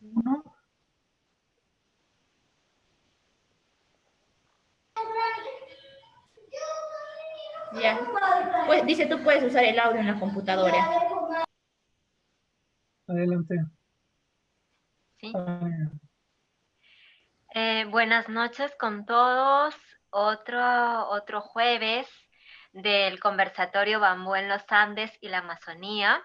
Uno. Ya. Pues dice, tú puedes usar el audio en la computadora. Adelante. ¿Sí? Buenas noches con todos. Otro jueves del conversatorio Bambú en los Andes y la Amazonía.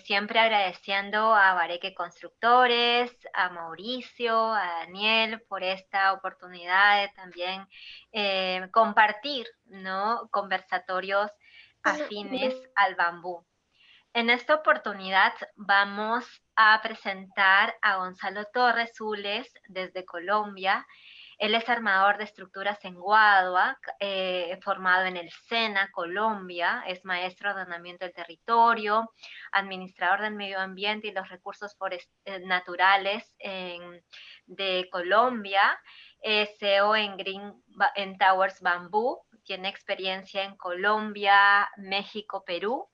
Siempre agradeciendo a Bareque Constructores, a Mauricio, a Daniel por esta oportunidad de también compartir, ¿no?, conversatorios afines al bambú. En esta oportunidad vamos a presentar a Gonzalo Torres Zules desde Colombia. Él es armador de estructuras en Guadua, formado en el SENA, Colombia, es maestro de ordenamiento del territorio, administrador del medio ambiente y los recursos naturales de Colombia, CEO en Towers Bamboo, tiene experiencia en Colombia, México, Perú.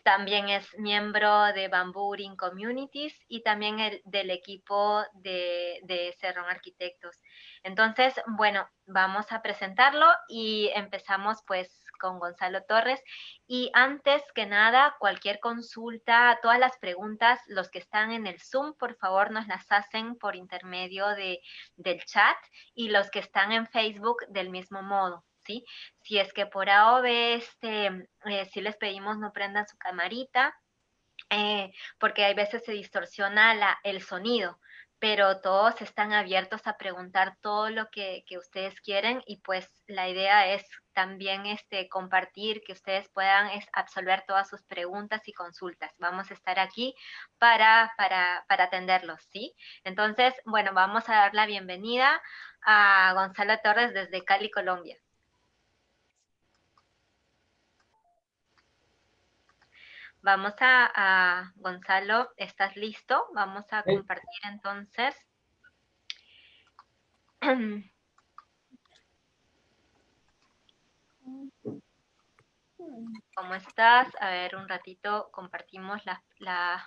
También es miembro de Bamboo Green Communities y también del equipo de Cerrón Arquitectos. Entonces, bueno, vamos a presentarlo y empezamos pues con Gonzalo Torres. Y antes que nada, cualquier consulta, todas las preguntas, los que están en el Zoom, por favor nos las hacen por intermedio del chat, y los que están en Facebook del mismo modo, ¿sí? Si es que por A o B, si les pedimos no prendan su camarita, porque hay veces se distorsiona el sonido, pero todos están abiertos a preguntar todo lo que ustedes quieren, y pues la idea es también compartir, que ustedes puedan absolver todas sus preguntas y consultas. Vamos a estar aquí para atenderlos, ¿sí? Entonces, bueno, vamos a dar la bienvenida a Gonzalo Torres desde Cali, Colombia. Vamos a Gonzalo, ¿estás listo? Vamos a compartir entonces. ¿Cómo estás? A ver, un ratito compartimos la...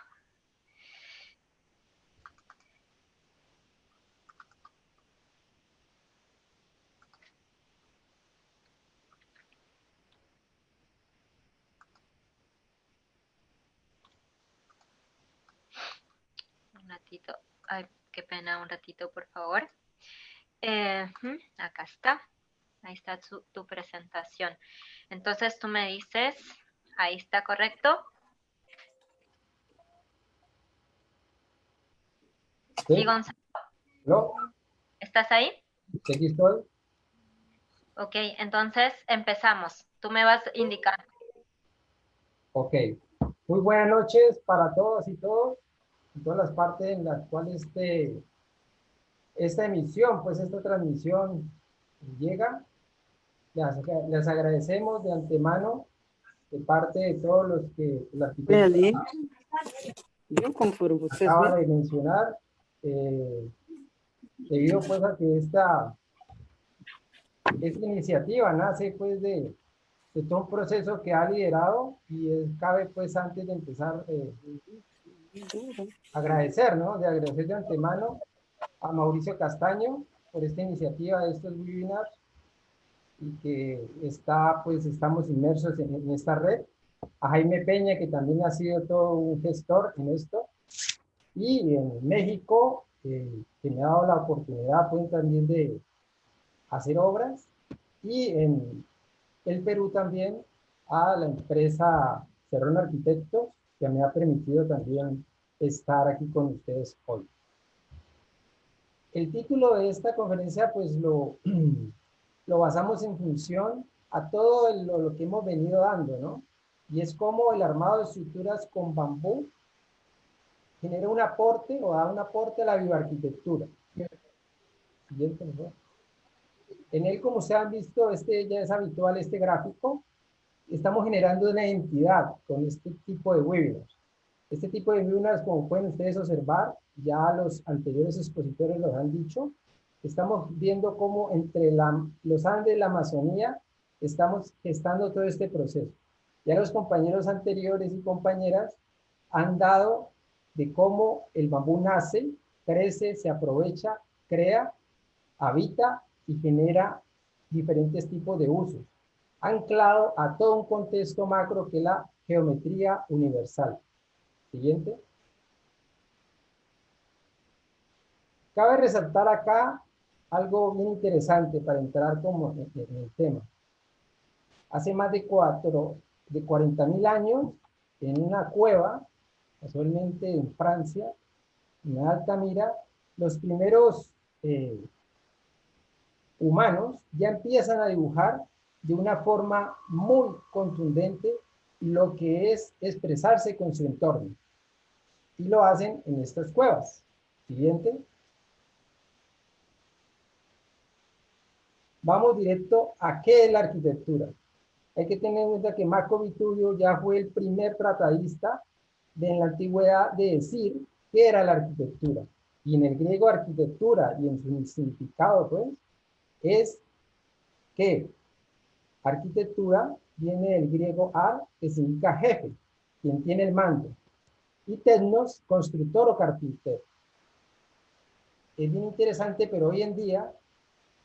Un ratito. Ay, qué pena, un ratito, por favor. Acá está. Ahí está tu presentación. Entonces tú me dices, ¿ahí está correcto? Sí, Gonzalo. ¿No? ¿Estás ahí? Sí, aquí estoy. Ok, entonces empezamos. Tú me vas indicando. Ok. Muy buenas noches para todas y todos, en todas las partes en las cuales esta emisión, pues esta transmisión llega. Les agradecemos de antemano, de parte de todos los que el arquitecto acaba de mencionar, debido pues a que esta iniciativa nace pues de todo un proceso que ha liderado, y cabe pues antes de empezar agradecer, ¿no? De agradecer de antemano a Mauricio Castaño por esta iniciativa de estos webinars, y que pues estamos inmersos en esta red. A Jaime Peña, que también ha sido todo un gestor en esto. Y en México, que me ha dado la oportunidad pues también de hacer obras. Y en el Perú también, a la empresa Cerrón Arquitectos, que me ha permitido también estar aquí con ustedes hoy. El título de esta conferencia pues lo basamos en función a todo lo que hemos venido dando, ¿no? Y es como el armado de estructuras con bambú genera un aporte o da un aporte a la bioarquitectura. Siguiente, ¿no? En él, como ustedes han visto, ya es habitual este gráfico. Estamos generando una identidad con este tipo de webinars. Este tipo de webinars, como pueden ustedes observar, ya los anteriores expositores los han dicho, estamos viendo cómo entre los Andes y la Amazonía estamos gestando todo este proceso. Ya los compañeros anteriores y compañeras han dado de cómo el bambú nace, crece, se aprovecha, crea, habita y genera diferentes tipos de usos, anclado a todo un contexto macro que es la geometría universal. Siguiente. Cabe resaltar acá algo muy interesante para entrar como en el tema. Hace más de 40.000 años, en una cueva, casualmente en Francia, en Altamira, los primeros humanos ya empiezan a dibujar de una forma muy contundente lo que es expresarse con su entorno. Y lo hacen en estas cuevas. Siguiente. Vamos directo a qué es la arquitectura. Hay que tener en cuenta que Marco Vitruvio ya fue el primer tratadista de la antigüedad de decir qué era la arquitectura. Y en el griego arquitectura y en su significado, pues, es que arquitectura viene del griego ar, que significa jefe, quien tiene el mando, y technos, constructor o carpintero. Es bien interesante, pero hoy en día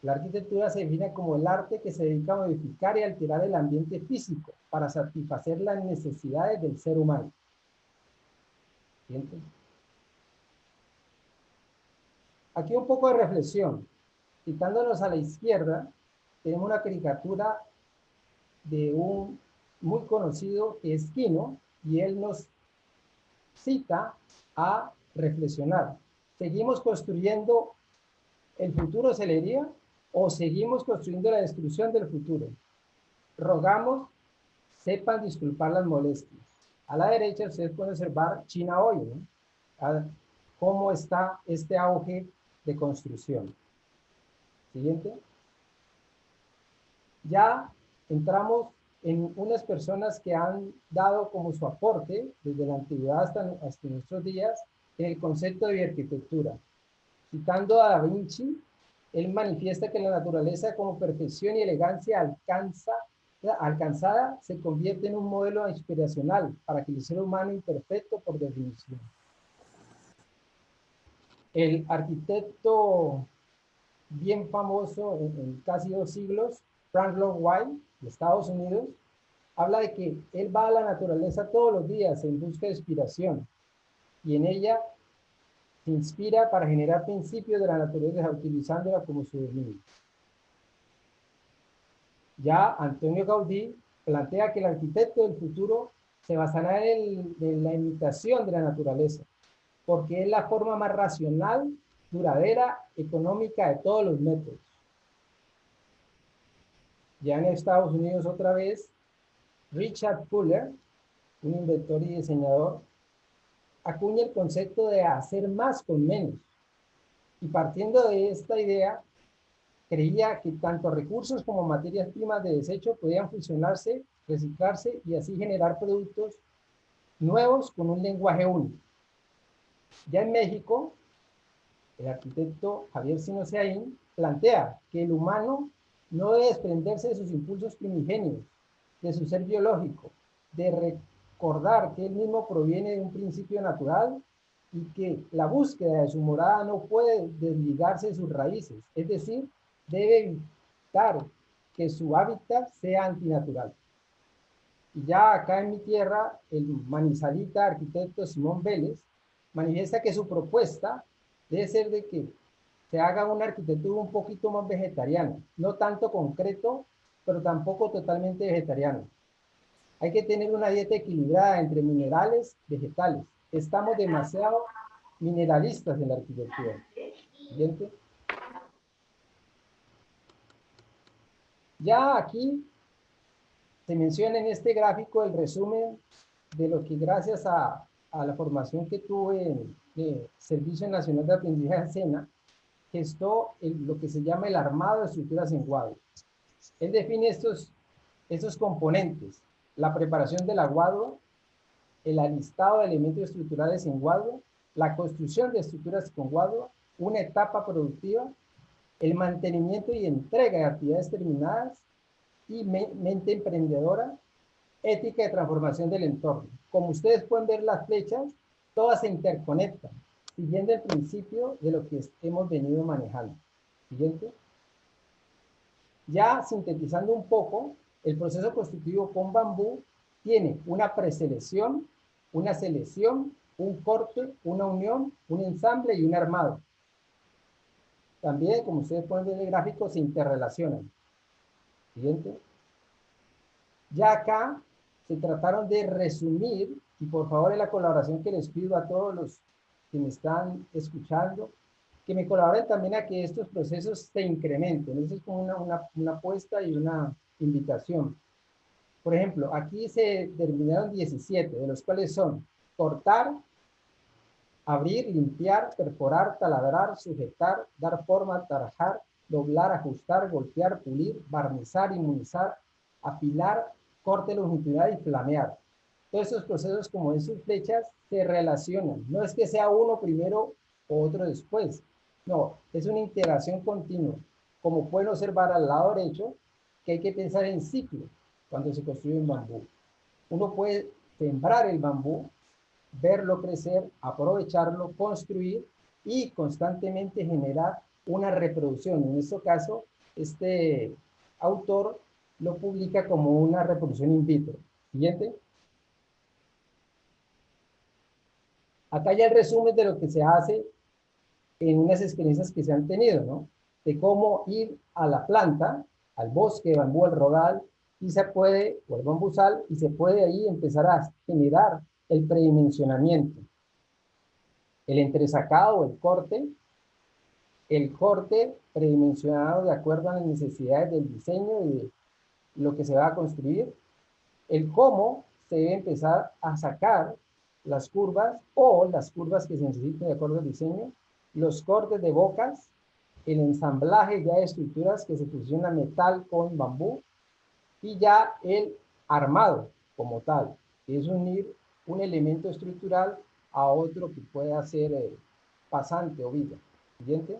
la arquitectura se define como el arte que se dedica a modificar y alterar el ambiente físico para satisfacer las necesidades del ser humano. ¿Sienten? Aquí un poco de reflexión. Quitándonos a la izquierda, tenemos una caricatura de un muy conocido que es Quino, y él nos cita a reflexionar. ¿Seguimos construyendo el futuro, se le diría, o seguimos construyendo la destrucción del futuro? Rogamos, sepan disculpar las molestias. A la derecha ustedes pueden observar China hoy, ¿no? Cómo está este auge de construcción. Siguiente. Ya entramos en unas personas que han dado como su aporte desde la antigüedad hasta nuestros días en el concepto de bioarquitectura. Citando a Da Vinci, él manifiesta que la naturaleza como perfección y elegancia alcanzada se convierte en un modelo inspiracional para que el ser humano imperfecto por definición. El arquitecto bien famoso en casi 2 siglos, Frank Lloyd Wright, de Estados Unidos, habla de que él va a la naturaleza todos los días en busca de inspiración y en ella se inspira para generar principios de la naturaleza utilizándola como su dominio. Ya Antonio Gaudí plantea que el arquitecto del futuro se basará en la imitación de la naturaleza, porque es la forma más racional, duradera, económica de todos los métodos. Ya en Estados Unidos otra vez, Richard Fuller, un inventor y diseñador, acuña el concepto de hacer más con menos. Y partiendo de esta idea, creía que tanto recursos como materias primas de desecho podían fusionarse, reciclarse y así generar productos nuevos con un lenguaje único. Ya en México, el arquitecto Javier Sinoseaín plantea que el humano no debe desprenderse de sus impulsos primigenios, de su ser biológico, de recordar que él mismo proviene de un principio natural y que la búsqueda de su morada no puede desligarse de sus raíces, es decir, debe evitar que su hábitat sea antinatural. Y ya acá en mi tierra, el manizalita arquitecto Simón Vélez manifiesta que su propuesta debe ser de que se haga una arquitectura un poquito más vegetariana, no tanto concreto, pero tampoco totalmente vegetariana. Hay que tener una dieta equilibrada entre minerales y vegetales. Estamos demasiado mineralistas en la arquitectura. ¿Siguiente? Ya aquí se menciona en este gráfico el resumen de lo que gracias a la formación que tuve en el Servicio Nacional de Aprendizaje SENA, gestó lo que se llama el armado de estructuras en Guado. Él define estos componentes: la preparación del aguado, el alistado de elementos estructurales en Guado, la construcción de estructuras con Guado, una etapa productiva, el mantenimiento y entrega de actividades terminadas y mente emprendedora, ética de transformación del entorno. Como ustedes pueden ver las flechas, todas se interconectan, siguiendo el principio de lo que hemos venido manejando. Siguiente. Ya sintetizando un poco, el proceso constructivo con bambú tiene una preselección, una selección, un corte, una unión, un ensamble y un armado. También, como ustedes pueden ver en el gráfico, se interrelacionan. Siguiente. Ya acá se trataron de resumir, y por favor en la colaboración que les pido a todos los que me están escuchando, que me colaboren también a que estos procesos se incrementen. Eso es como una apuesta y una invitación. Por ejemplo, aquí se terminaron 17, de los cuales son cortar, abrir, limpiar, perforar, taladrar, sujetar, dar forma, tarajar, doblar, ajustar, golpear, pulir, barnizar, inmunizar, afilar, corte longitudinal y flamear. Todos esos procesos, como en sus flechas, se relacionan. No es que sea uno primero o otro después. No, es una integración continua. Como pueden observar al lado derecho, que hay que pensar en ciclo cuando se construye un bambú. Uno puede sembrar el bambú, verlo crecer, aprovecharlo, construir y constantemente generar una reproducción. En este caso, este autor lo publica como una reproducción in vitro. Siguiente. Acá ya el resumen de lo que se hace en unas experiencias que se han tenido, ¿no? De cómo ir a la planta, al bosque, bambú, al rodal, y se puede, o el bambusal, y se puede ahí empezar a generar el predimensionamiento, el entresacado o el corte predimensionado de acuerdo a las necesidades del diseño y de lo que se va a construir, el cómo se debe empezar a sacar las curvas o las curvas que se necesiten de acuerdo al diseño, los cortes de bocas, el ensamblaje ya de estructuras que se fusiona metal con bambú y ya el armado como tal, que es unir un elemento estructural a otro que pueda ser pasante o viga. Siguiente.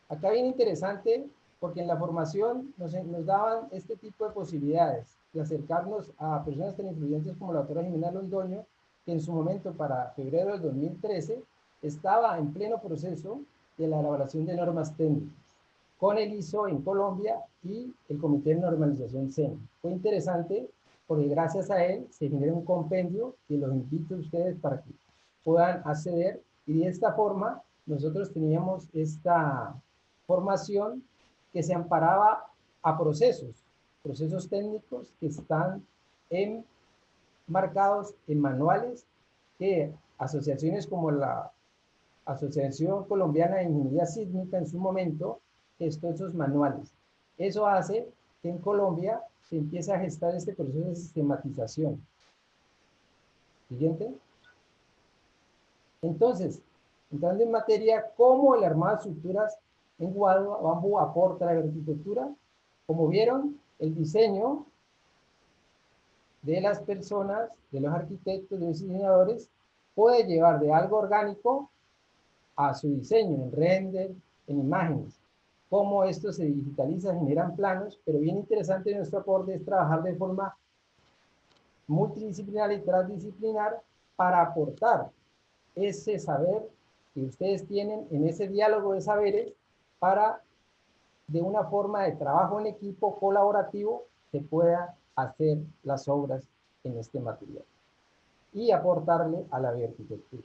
Acá viene interesante porque en la formación nos daban este tipo de posibilidades de acercarnos a personas tan influyentes como la doctora Jimena Londoño, que en su momento para febrero del 2013 estaba en pleno proceso de la elaboración de normas técnicas con el ISO en Colombia y el Comité de Normalización CEN. Fue interesante porque gracias a él se genera un compendio que los invito a ustedes para que puedan acceder y de esta forma nosotros teníamos esta formación que se amparaba a procesos técnicos que están marcados en manuales que asociaciones como la Asociación Colombiana de Ingeniería Sísmica en su momento gestó esos manuales. Eso hace que en Colombia se empiece a gestar este proceso de sistematización. Siguiente. Entonces, entrando en materia, ¿cómo el armado de estructuras en bambú aporta a la arquitectura? Como vieron, el diseño de las personas, de los arquitectos, de los diseñadores, puede llevar de algo orgánico a su diseño, en render, en imágenes. Cómo esto se digitaliza, generan planos, pero bien interesante de nuestro aporte es trabajar de forma multidisciplinar y transdisciplinar para aportar ese saber que ustedes tienen en ese diálogo de saberes para, de una forma de trabajo en equipo colaborativo, se pueda hacer las obras en este material y aportarle a la bioarquitectura.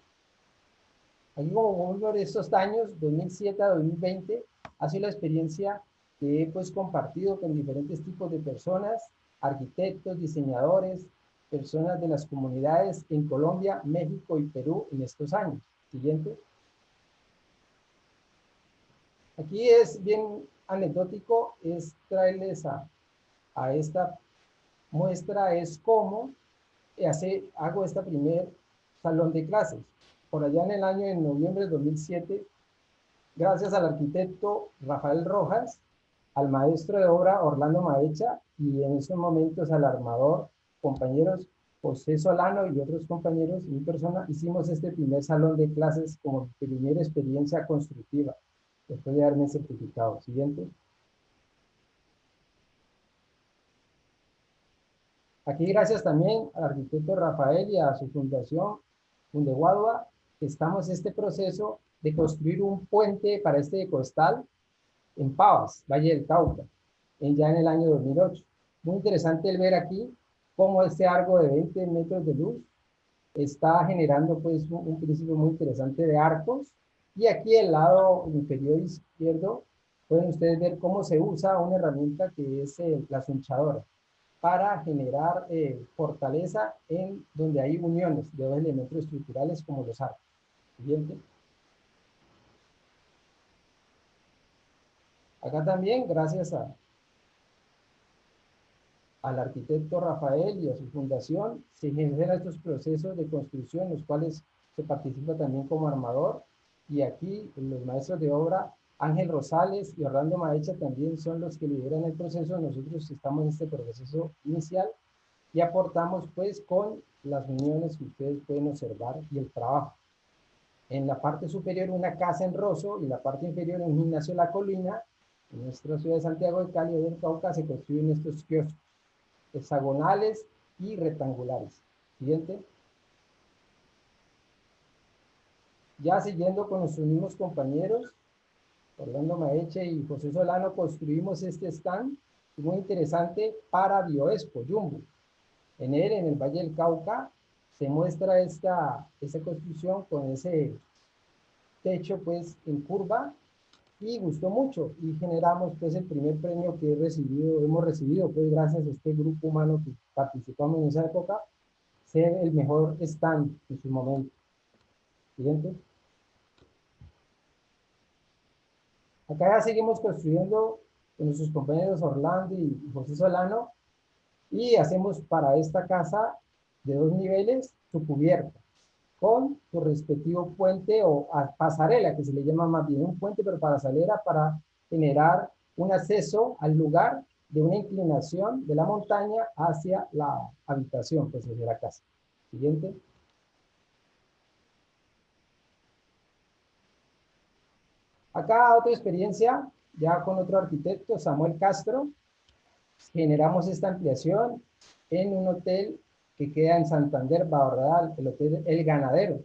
Aquí como por estos años, 2007 a 2020, ha sido la experiencia que he pues compartido con diferentes tipos de personas, arquitectos, diseñadores, personas de las comunidades en Colombia, México y Perú en estos años. Siguiente. Aquí es bien anecdótico, es traerles a esta muestra, es cómo hago este primer salón de clases. Por allá en el año de noviembre de 2007, gracias al arquitecto Rafael Rojas, al maestro de obra Orlando Maecha y en esos momentos al armador, compañeros José Solano y otros compañeros y mi persona, hicimos este primer salón de clases como primera experiencia constructiva, después de haberme certificado. Siguiente. Aquí gracias también al arquitecto Rafael y a su fundación, Fundeguadua, que estamos en este proceso de construir un puente para este costal en Pavas, Valle del Cauca, ya en el año 2008. Muy interesante el ver aquí cómo este arco de 20 metros de luz está generando pues un principio muy interesante de arcos. Y aquí el lado inferior izquierdo pueden ustedes ver cómo se usa una herramienta que es la sunchadora para generar fortaleza en donde hay uniones de dos elementos estructurales como los arcos. Siguiente. Acá también, gracias al arquitecto Rafael y a su fundación, se generan estos procesos de construcción, los cuales se participa también como armador. Y aquí los maestros de obra, Ángel Rosales y Orlando Maecha, también son los que lideran el proceso. Nosotros estamos en este proceso inicial y aportamos pues con las uniones que ustedes pueden observar y el trabajo. En la parte superior una casa en Rosso y en la parte inferior un gimnasio La Colina. En nuestra ciudad de Santiago de Cali, del Cauca, se construyen estos kioscos hexagonales y rectangulares. Siguiente. Ya siguiendo con nuestros mismos compañeros, Orlando Maeche y José Solano, construimos este stand muy interesante para Bioexpo, Jumbo. En él, en el Valle del Cauca, se muestra esta construcción con ese techo pues en curva y gustó mucho y generamos pues el primer premio que hemos recibido pues gracias a este grupo humano que participamos en esa época, ser el mejor stand en su momento. Siguiente. Acá ya seguimos construyendo con nuestros compañeros Orlando y José Solano y hacemos para esta casa de 2 niveles su cubierta con su respectivo puente o pasarela, que se le llama más bien un puente, pero pasarela para generar un acceso al lugar de una inclinación de la montaña hacia la habitación, pues hacia la casa. Siguiente. Acá otra experiencia, ya con otro arquitecto, Samuel Castro, generamos esta ampliación en un hotel que queda en Santander, Barradal, el Hotel El Ganadero.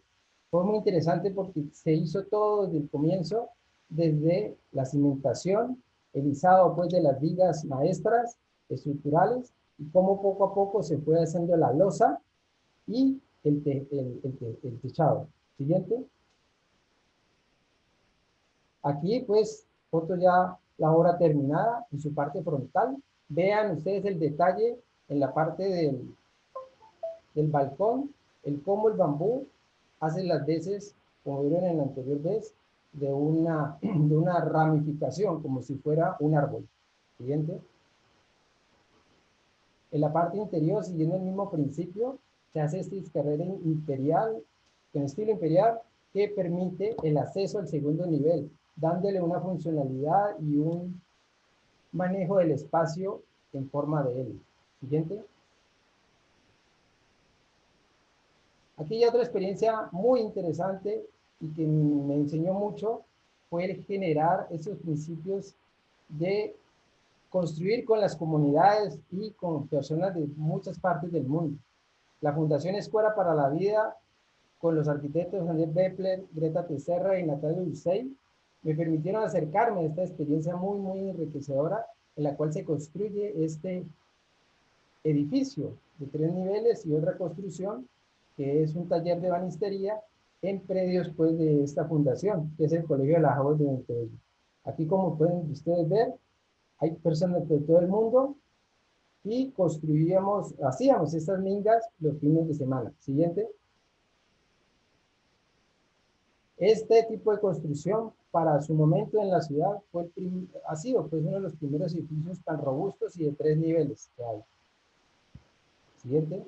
Fue muy interesante porque se hizo todo desde el comienzo, desde la cimentación, el izado pues de las vigas maestras estructurales y cómo poco a poco se fue haciendo la losa y el techado. Siguiente. Aquí pues foto ya la obra terminada en su parte frontal. Vean ustedes el detalle en la parte del balcón, el cómo el bambú hace las veces, como vieron en la anterior vez, de una ramificación, como si fuera un árbol. Siguiente. En la parte interior, siguiendo el mismo principio, se hace esta escalera imperial, con estilo imperial, que permite el acceso al segundo nivel, dándole una funcionalidad y un manejo del espacio en forma de L. Siguiente. Aquí ya otra experiencia muy interesante y que me enseñó mucho fue el generar esos principios de construir con las comunidades y con personas de muchas partes del mundo. La Fundación Escuela para la Vida, con los arquitectos Andrés Bepler, Greta Teserra y Natalia Ursay, me permitieron acercarme a esta experiencia muy, muy enriquecedora en la cual se construye este edificio de 3 niveles y otra construcción que es un taller de banistería en predios pues de esta fundación, que es el Colegio de las Aguas de Montebello. Aquí como pueden ustedes ver, hay personas de todo el mundo y hacíamos estas mingas los fines de semana. Siguiente. Este tipo de construcción para su momento en la ciudad ha sido pues uno de los primeros edificios tan robustos y de 3 niveles que hay. Siguiente.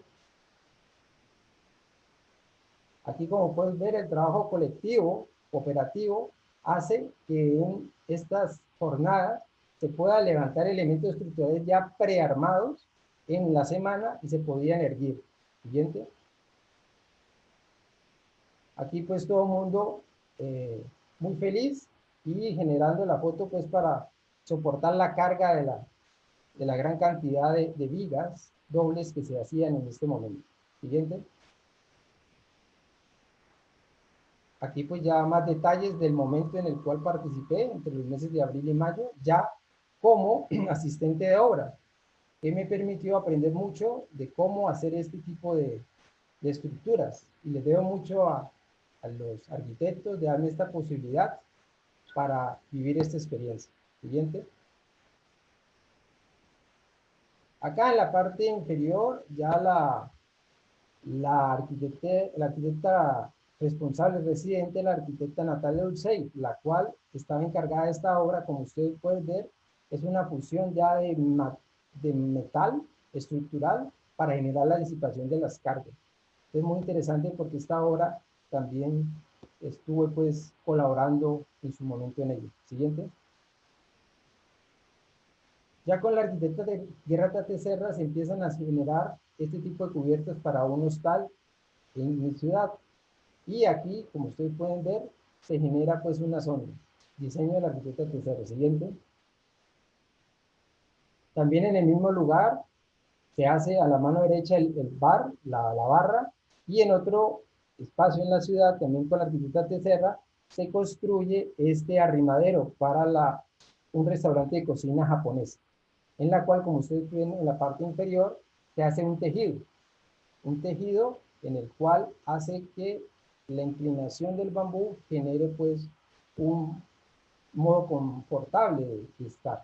Aquí como pueden ver el trabajo colectivo, cooperativo, hace que en estas jornadas se pueda levantar elementos estructurales ya prearmados en la semana y se podían erguir. Siguiente. Aquí pues todo el mundo muy feliz y generando la foto pues para soportar la carga de la gran cantidad de vigas dobles que se hacían en este momento. Siguiente. Aquí pues ya más detalles del momento en el cual participé entre los meses de abril y mayo, ya como asistente de obra, que me permitió aprender mucho de cómo hacer este tipo de estructuras. Y les debo mucho a los arquitectos de darme esta posibilidad para vivir esta experiencia. Siguiente. Acá en la parte inferior ya la arquitecta responsable residente, la arquitecta Natalia Dulcey, la cual estaba encargada de esta obra, como ustedes pueden ver, es una fusión ya de metal estructural para generar la disipación de las cargas. Es muy interesante porque esta obra también estuve pues colaborando en su momento en ello. Siguiente. Ya con la arquitecta de Guerra Tate Serra se empiezan a generar este tipo de cubiertas para un hostal en mi ciudad. Y aquí, como ustedes pueden ver, se genera pues una zona. Diseño de la arquitecta Tate Serra. Siguiente. También en el mismo lugar se hace a la mano derecha el bar, la barra, y en otro espacio en la ciudad, también con la arquitecta Tate Serra, se construye este arrimadero para un restaurante de cocina japonesa, en la cual, como ustedes ven en la parte inferior, se hace un tejido en el cual hace que la inclinación del bambú genere pues un modo confortable de estar.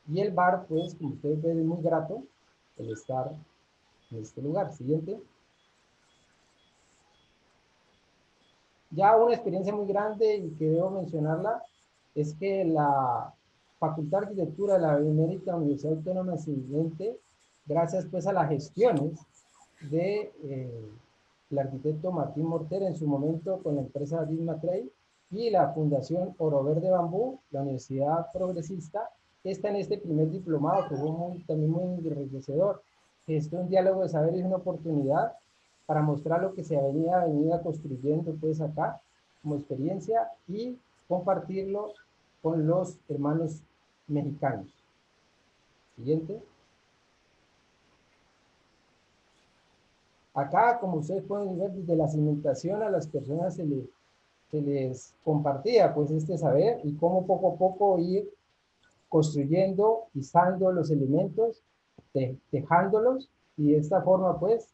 Y el bar, pues, como ustedes ven, es muy grato el estar en este lugar. Siguiente. Ya una experiencia muy grande y que debo mencionarla es que la Facultad de Arquitectura de la Benemérita Universidad Autónoma de Occidente, gracias pues a las gestiones de el arquitecto Martín Mortera en su momento con la empresa Disma Trade y la Fundación Oro Verde Bambú, la Universidad Progresista, está en este primer diplomado que fue también muy enriquecedor. Esto es un diálogo de saber y una oportunidad para mostrar lo que se venía construyendo pues acá como experiencia y compartirlo con los hermanos mexicanos. Siguiente. Acá, como ustedes pueden ver, desde la cimentación a las personas se les compartía pues este saber y cómo poco a poco ir construyendo, izando los elementos, tejándolos y de esta forma pues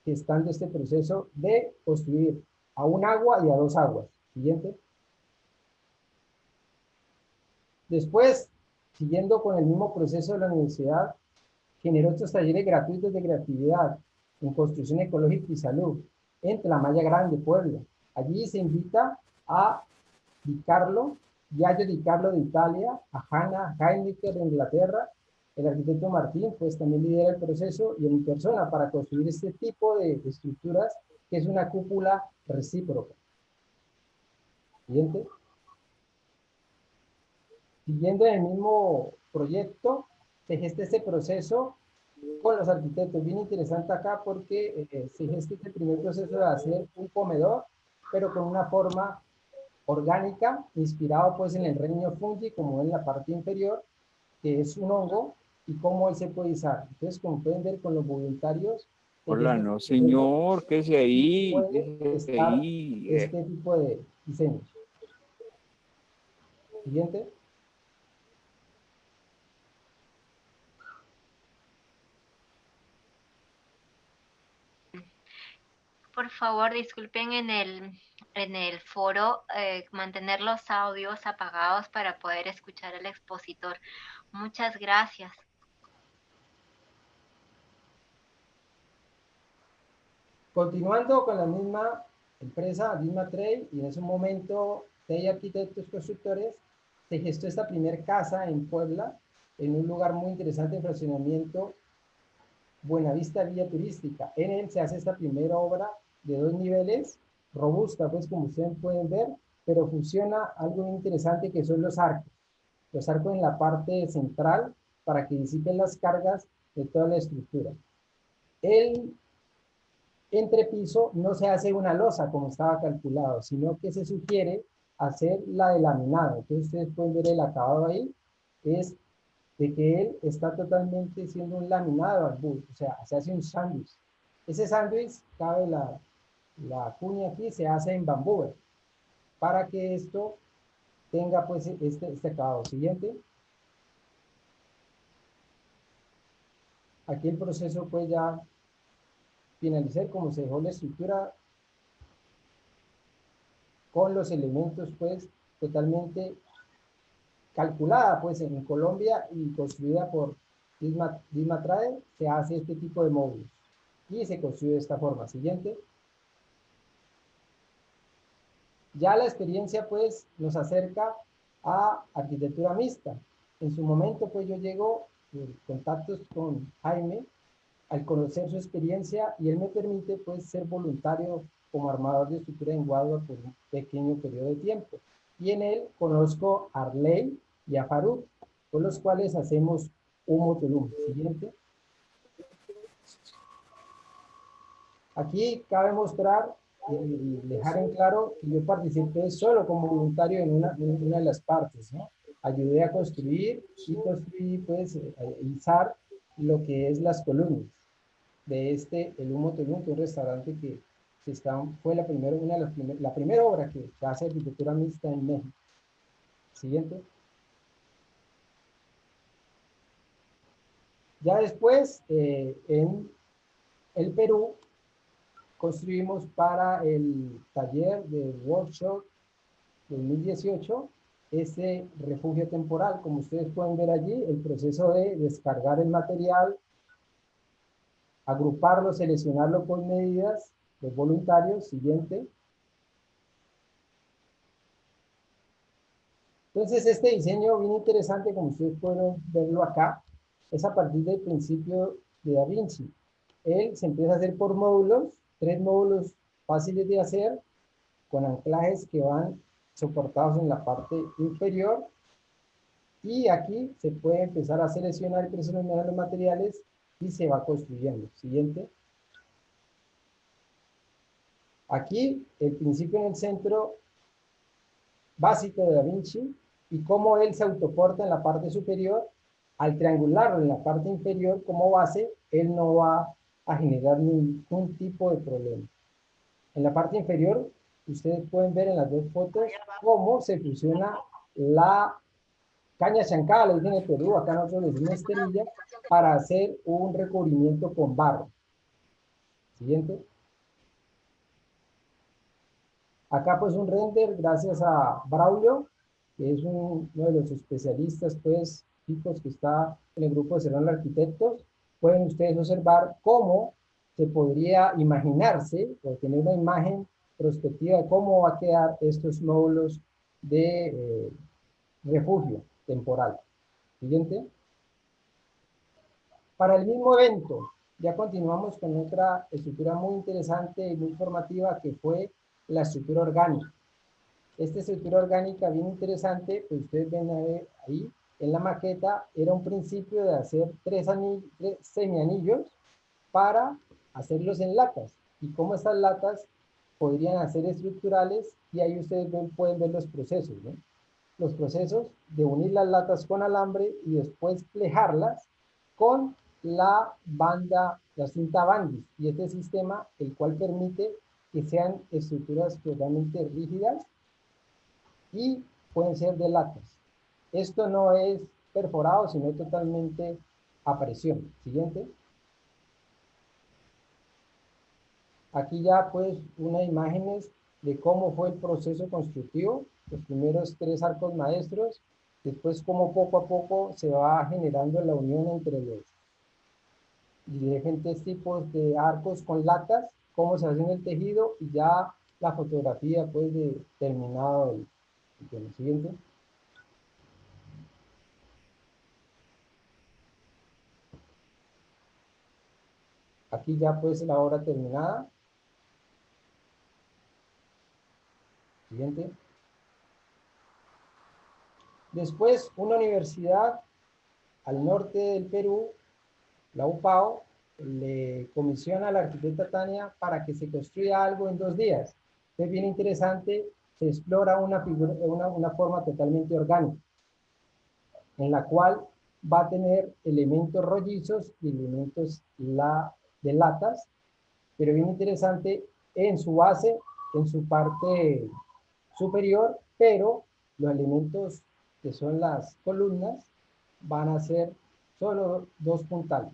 gestando este proceso de construir a un agua y a dos aguas. Siguiente. Después, siguiendo con el mismo proceso de la universidad, generó estos talleres gratuitos de creatividad en construcción ecológica y salud en Tlamaya Grande, Puebla. Allí se invita a Di Carlo, Yayo Di Carlo de Italia, a Hannah Heineken de Inglaterra. El arquitecto Martín pues también lidera el proceso y en persona para construir este tipo de estructuras que es una cúpula recíproca. Siguiente. Siguiendo en el mismo proyecto, se gesta este proceso con los arquitectos. Bien interesante acá porque se gesta este primer proceso de hacer un comedor, pero con una forma orgánica, inspirado pues en el reino fungi, como en la parte inferior, que es un hongo, y cómo él se puede izar. Entonces, como pueden ver con los voluntarios, Hola, no señor, ¿qué es ahí? puede ¿Qué es estar ahí? este tipo de diseños. Siguiente. Por favor, disculpen en el foro mantener los audios apagados para poder escuchar al expositor. Muchas gracias. Continuando con la misma empresa, Disma Trade, y en ese momento TEI Arquitectos Constructores, se gestó esta primer casa en Puebla, en un lugar muy interesante de fraccionamiento, Buenavista Villa Turística. En él se hace esta primera obra de 2 niveles, robusta, pues como ustedes pueden ver, pero funciona algo muy interesante que son los arcos en la parte central para que disipen las cargas de toda la estructura. El entrepiso no se hace una losa como estaba calculado, sino que se sugiere hacer la de laminado. Entonces ustedes pueden ver el acabado ahí, es de que él está totalmente siendo un laminado de bambú, o sea, se hace un sándwich. Ese sándwich, cabe la cuña aquí, se hace en bambú, para que esto tenga pues este acabado. Siguiente. Aquí el proceso pues ya finalizar como se dejó la estructura con los elementos pues totalmente calculada pues en Colombia y construida por Dismatrae, se hace este tipo de módulos y se construye de esta forma. Siguiente. Ya la experiencia pues nos acerca a arquitectura mixta. En su momento pues yo llego en contactos con Jaime al conocer su experiencia y él me permite pues ser voluntario como armador de estructura en Guadua por un pequeño periodo de tiempo. Y en él conozco a Arley y a Faruk, con los cuales hacemos Humo Tulum. Siguiente. Aquí cabe mostrar y dejar en claro que yo participé solo como voluntario en una de las partes, ¿no? Ayudé a construir y construí, pues, izar lo que es las columnas de el Humo Tulum, que es un restaurante que fue la primera obra que hace arquitectura mixta en México. Siguiente. Ya después, en el Perú, construimos para el taller de workshop 2018 ese refugio temporal. Como ustedes pueden ver allí, el proceso de descargar el material, agruparlo, seleccionarlo por medidas, los voluntarios. Siguiente. Entonces, este diseño bien interesante, como ustedes pueden verlo acá, es a partir del principio de Da Vinci. Él se empieza a hacer por módulos, 3 módulos fáciles de hacer, con anclajes que van soportados en la parte inferior. Y aquí se puede empezar a seleccionar y preseleccionar los materiales y se va construyendo. Siguiente. Aquí el principio en el centro básico de Da Vinci y cómo él se autoporta en la parte superior. Al triangularlo en la parte inferior como base, él no va a generar ningún tipo de problema. En la parte inferior, ustedes pueden ver en las dos fotos cómo se fusiona la caña chancada, le dicen en Perú, acá nosotros le decimos esterilla, para hacer un recubrimiento con barro. Siguiente. Acá pues un render gracias a Braulio, que es uno de los especialistas pues chicos que está en el grupo de Serrano Arquitectos. Pueden ustedes observar cómo se podría imaginarse o tener una imagen prospectiva de cómo va a quedar estos módulos de refugio temporal. Siguiente. Para el mismo evento, ya continuamos con otra estructura muy interesante y muy informativa que fue la estructura orgánica. Esta estructura orgánica bien interesante, pues ustedes ven ahí en la maqueta, era un principio de hacer 3 semianillos para hacerlos en latas. Y cómo estas latas podrían ser estructurales, y ahí ustedes pueden ver los procesos, ¿no? Los procesos de unir las latas con alambre y después plejarlas con la cinta bandis, y este sistema el cual permite que sean estructuras totalmente rígidas y pueden ser de latas. Esto no es perforado, sino totalmente a presión. Siguiente. Aquí ya pues unas imágenes de cómo fue el proceso constructivo, los primeros 3 arcos maestros, después cómo poco a poco se va generando la unión entre los diferentes tipos de arcos con latas, cómo se hace en el tejido y ya la fotografía pues de terminado el siguiente. Aquí ya pues la obra terminada. Siguiente. Después una universidad al norte del Perú, la UPAO, le comisiona a la arquitecta Tania para que se construya algo en 2 días. Es bien interesante, se explora una forma totalmente orgánica, en la cual va a tener elementos rollizos y elementos de latas, pero bien interesante en su base, en su parte superior, pero los elementos que son las columnas van a ser solo dos puntales.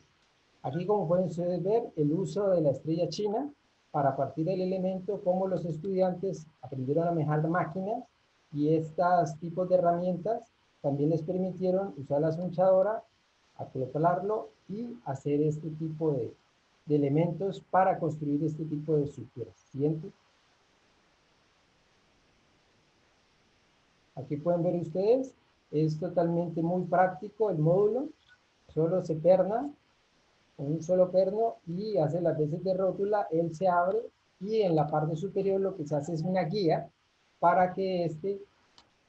Aquí, como pueden ustedes ver, el uso de la estrella china para partir del elemento, cómo los estudiantes aprendieron a manejar máquinas y estos tipos de herramientas también les permitieron usar la sonchadora, acoplarlo y hacer este tipo de elementos para construir este tipo de estructuras. Siguiente. Aquí pueden ver ustedes, es totalmente muy práctico el módulo, solo se perna, con un solo perno y hace las veces de rótula, él se abre y en la parte superior lo que se hace es una guía para que este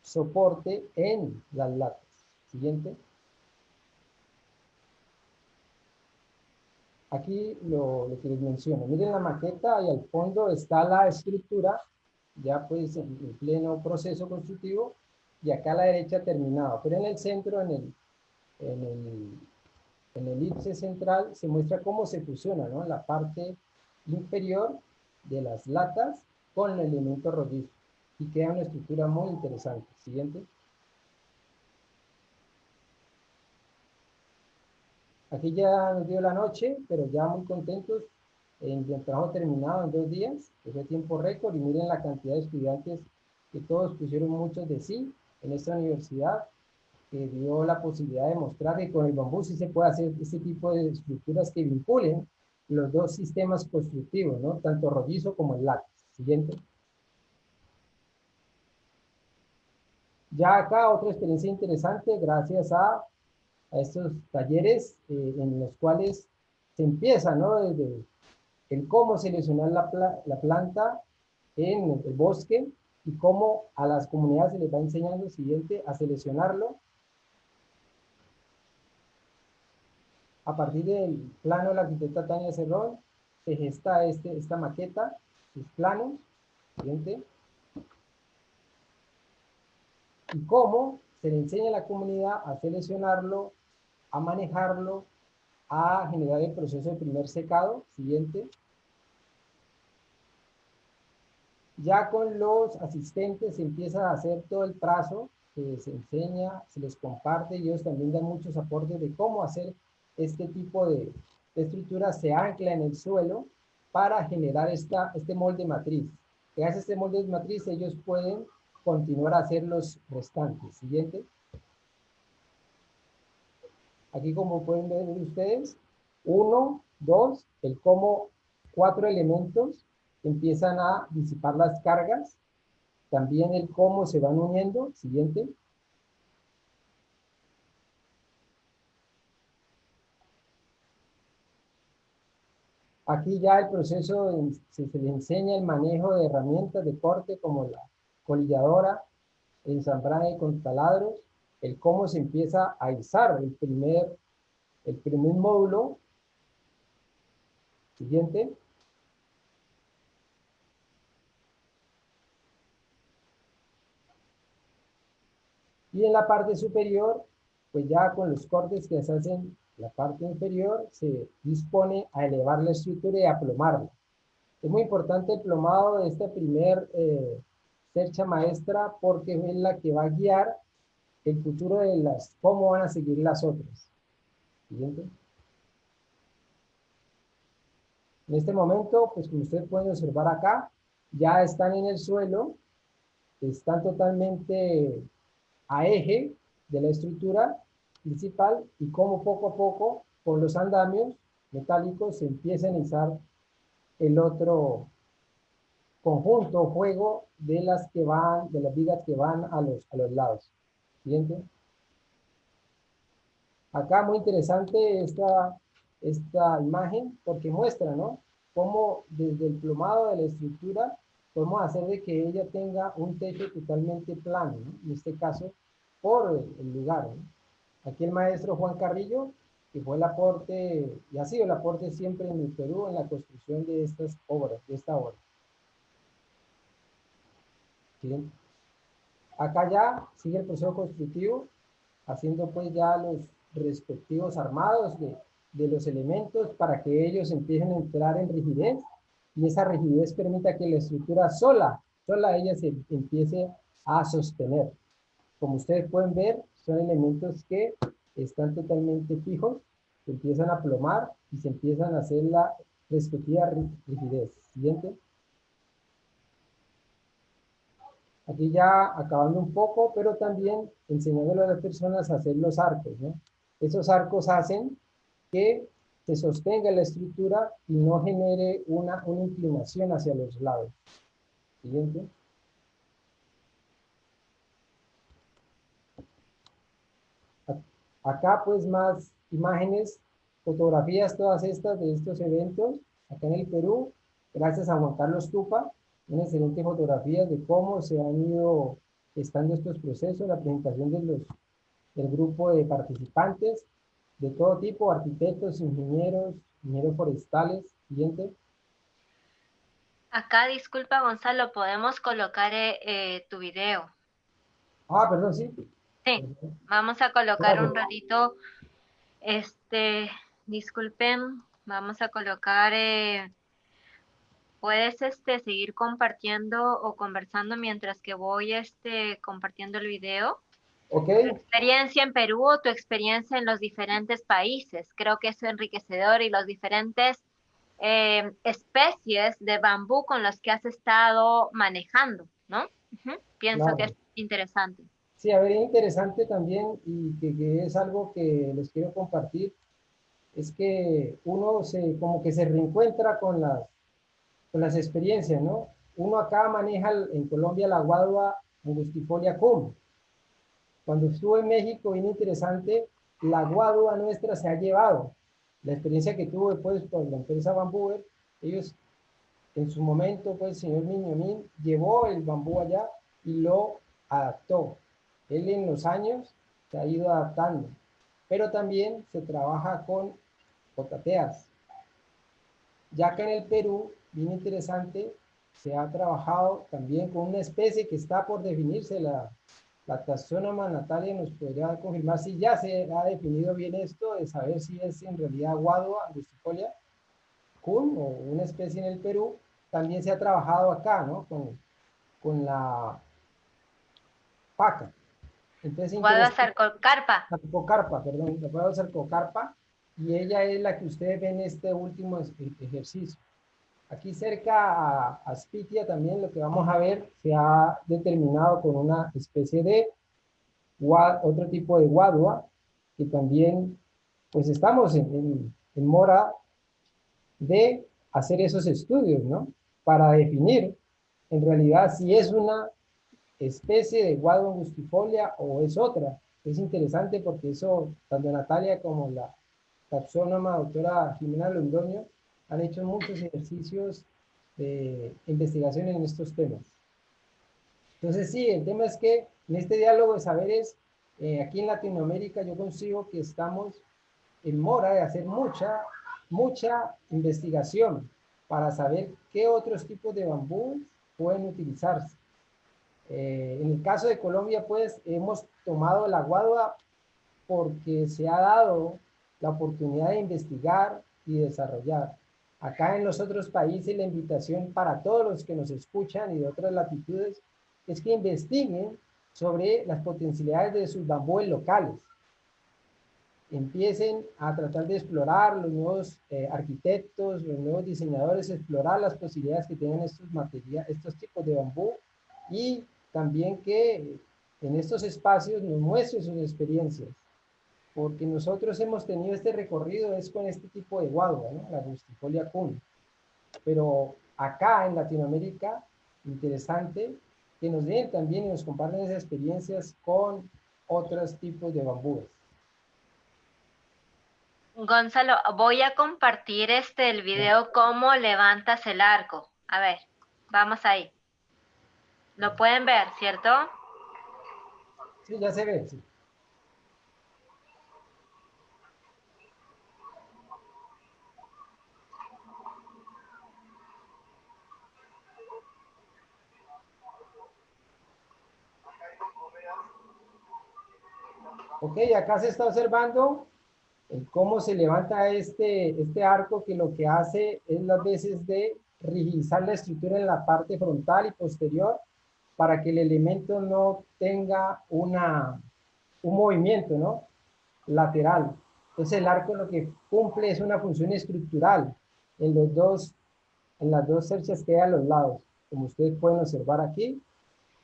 soporte en las latas. Siguiente. Aquí lo que les menciono, miren la maqueta y al fondo está la estructura, ya pues en pleno proceso constructivo, y acá a la derecha terminado, pero en el centro, en el elipse central, se muestra cómo se fusiona, ¿no? La parte inferior de las latas con el elemento rollizo, y queda una estructura muy interesante. Siguiente. Aquí ya nos dio la noche, pero ya muy contentos en el trabajo terminado en 2 días, que fue tiempo récord, y miren la cantidad de estudiantes que todos pusieron muchos de sí en esta universidad, que dio la posibilidad de mostrar que con el bambú sí se puede hacer este tipo de estructuras que vinculen los dos sistemas constructivos, ¿no? Tanto rollizo como el látex. Siguiente. Ya acá otra experiencia interesante gracias a estos talleres en los cuales se empieza, ¿no? Desde el cómo seleccionar la planta en el bosque y cómo a las comunidades se les va enseñando, siguiente, a seleccionarlo. A partir del plano de la arquitecta Tania Cerrón, se gesta esta maqueta, sus planos, siguiente, y cómo se le enseña a la comunidad a seleccionarlo, a manejarlo, a generar el proceso de primer secado, siguiente. Ya con los asistentes se empieza a hacer todo el trazo, se les enseña, se les comparte, y ellos también dan muchos aportes de cómo hacer este tipo de estructura, se ancla en el suelo para generar este molde matriz. Gracias a este molde matriz ellos pueden continuar a hacer los restantes. Siguiente. Aquí, como pueden ver ustedes, 1, 2, el cómo 4 elementos empiezan a disipar las cargas. También el cómo se van uniendo. Siguiente. Aquí ya el proceso, se le enseña el manejo de herramientas de corte como la colilladora, ensamblaje con taladros, el cómo se empieza a izar el primer módulo. Siguiente. Y en la parte superior, pues ya con los cortes que se hacen, la parte inferior se dispone a elevar la estructura y a plomarla. Es muy importante el plomado de esta primer cercha maestra porque es la que va a guiar el futuro de cómo van a seguir las otras. Siguiente. En este momento, pues como ustedes pueden observar acá, ya están en el suelo, están totalmente a eje de la estructura principal y cómo poco a poco, con los andamios metálicos, se empieza a iniciar el otro conjunto o juego de las vigas que van a los lados. Siguiente. Acá muy interesante esta imagen porque muestra, ¿no? Cómo desde el plomado de la estructura podemos hacer de que ella tenga un techo totalmente plano, ¿no? En este caso, por el lugar, ¿no? Aquí el maestro Juan Carrillo, que fue el aporte, y ha sido el aporte siempre en el Perú en la construcción de estas obras, de esta obra. Acá ya sigue el proceso constructivo, haciendo pues ya respectivos armados de los elementos para que ellos empiecen a entrar en rigidez y esa rigidez permita que la estructura sola ella se empiece a sostener. Como ustedes pueden ver, son elementos que están totalmente fijos, se empiezan a plomar y se empiezan a hacer la respectiva rigidez. Siguiente. Aquí ya acabando un poco, pero también enseñándole a las personas a hacer los arcos, ¿no? Esos arcos hacen que se sostenga la estructura y no genere una inclinación hacia los lados. Siguiente. Acá pues más imágenes, fotografías todas estas de estos eventos, acá en el Perú, gracias a Juan Carlos Tupa, una excelente fotografía de cómo se han ido estando estos procesos, la presentación del grupo de participantes de todo tipo, arquitectos, ingenieros, ingenieros forestales. Siguiente. Acá, disculpa Gonzalo, podemos colocar tu video. Ah, perdón, sí. Sí, vamos a colocar un Claro. ratito, disculpen, vamos a colocar, puedes seguir compartiendo o conversando mientras que voy compartiendo el video. Ok, Tu experiencia en Perú o tu experiencia en los diferentes países. Creo que es enriquecedor y los diferentes especies de bambú con los que has estado manejando, ¿no? Pienso que claro. es interesante. Sí, a ver, interesante también y que es algo que les quiero compartir, es que uno como que se reencuentra con las experiencias, ¿no? Uno acá maneja en Colombia la guadua angustifolia cum. Cuando estuve en México, bien interesante, la guadua nuestra se ha llevado. La experiencia que tuve pues con la empresa Bambúer, ellos en su momento, pues el señor Miñomín llevó el bambú allá y lo adaptó. Él en los años se ha ido adaptando, pero también se trabaja con jotateas. Ya que en el Perú, bien interesante, se ha trabajado también con una especie que está por definirse, la taxónoma Natalia nos podría confirmar si ya se ha definido bien esto, de saber si es en realidad guadua angustifolia Kun o una especie en el Perú. También se ha trabajado acá, ¿no? Con la paca. Entonces, Guadua interesante, sarcocarpa. la cocarpa, perdón, la puedo hacer cocarpa, y ella es la que ustedes ven en este último ejercicio. Aquí cerca a Spitia también lo que vamos a ver se ha determinado con una especie de otro tipo de guadua, que también pues estamos en mora de hacer esos estudios, ¿no? Para definir en realidad si es una especie de guadua angustifolia o es otra. Es interesante porque eso, tanto Natalia como la taxónoma doctora Jimena Londoño han hecho muchos ejercicios de investigación en estos temas. Entonces sí, el tema es que en este diálogo de saberes, aquí en Latinoamérica yo consigo que estamos en mora de hacer mucha investigación para saber qué otros tipos de bambú pueden utilizarse. En el caso de Colombia, pues hemos tomado la guadua porque se ha dado la oportunidad de investigar y desarrollar. Acá en los otros países la invitación para todos los que nos escuchan y de otras latitudes es que investiguen sobre las potencialidades de sus bambúes locales. Empiecen a tratar de explorar los nuevos arquitectos, los nuevos diseñadores, explorar las posibilidades que tienen estos materiales, estos tipos de bambú y también que en estos espacios nos muestren sus experiencias, porque nosotros hemos tenido este recorrido es con este tipo de guadua, ¿no? La Angustifolia cum. Pero acá en Latinoamérica, interesante que nos den también y nos compartan esas experiencias con otros tipos de bambúes. Gonzalo, voy a compartir el video cómo levantas el arco. A ver, vamos ahí. Lo pueden ver, ¿cierto? Sí, ya se ve, sí. Ok, acá se está observando cómo se levanta este arco, que lo que hace es las veces de rigidizar la estructura en la parte frontal y posterior para que el elemento no tenga un movimiento, ¿no? Lateral. Entonces el arco lo que cumple es una función estructural en las dos cerchas que hay a los lados, como ustedes pueden observar aquí,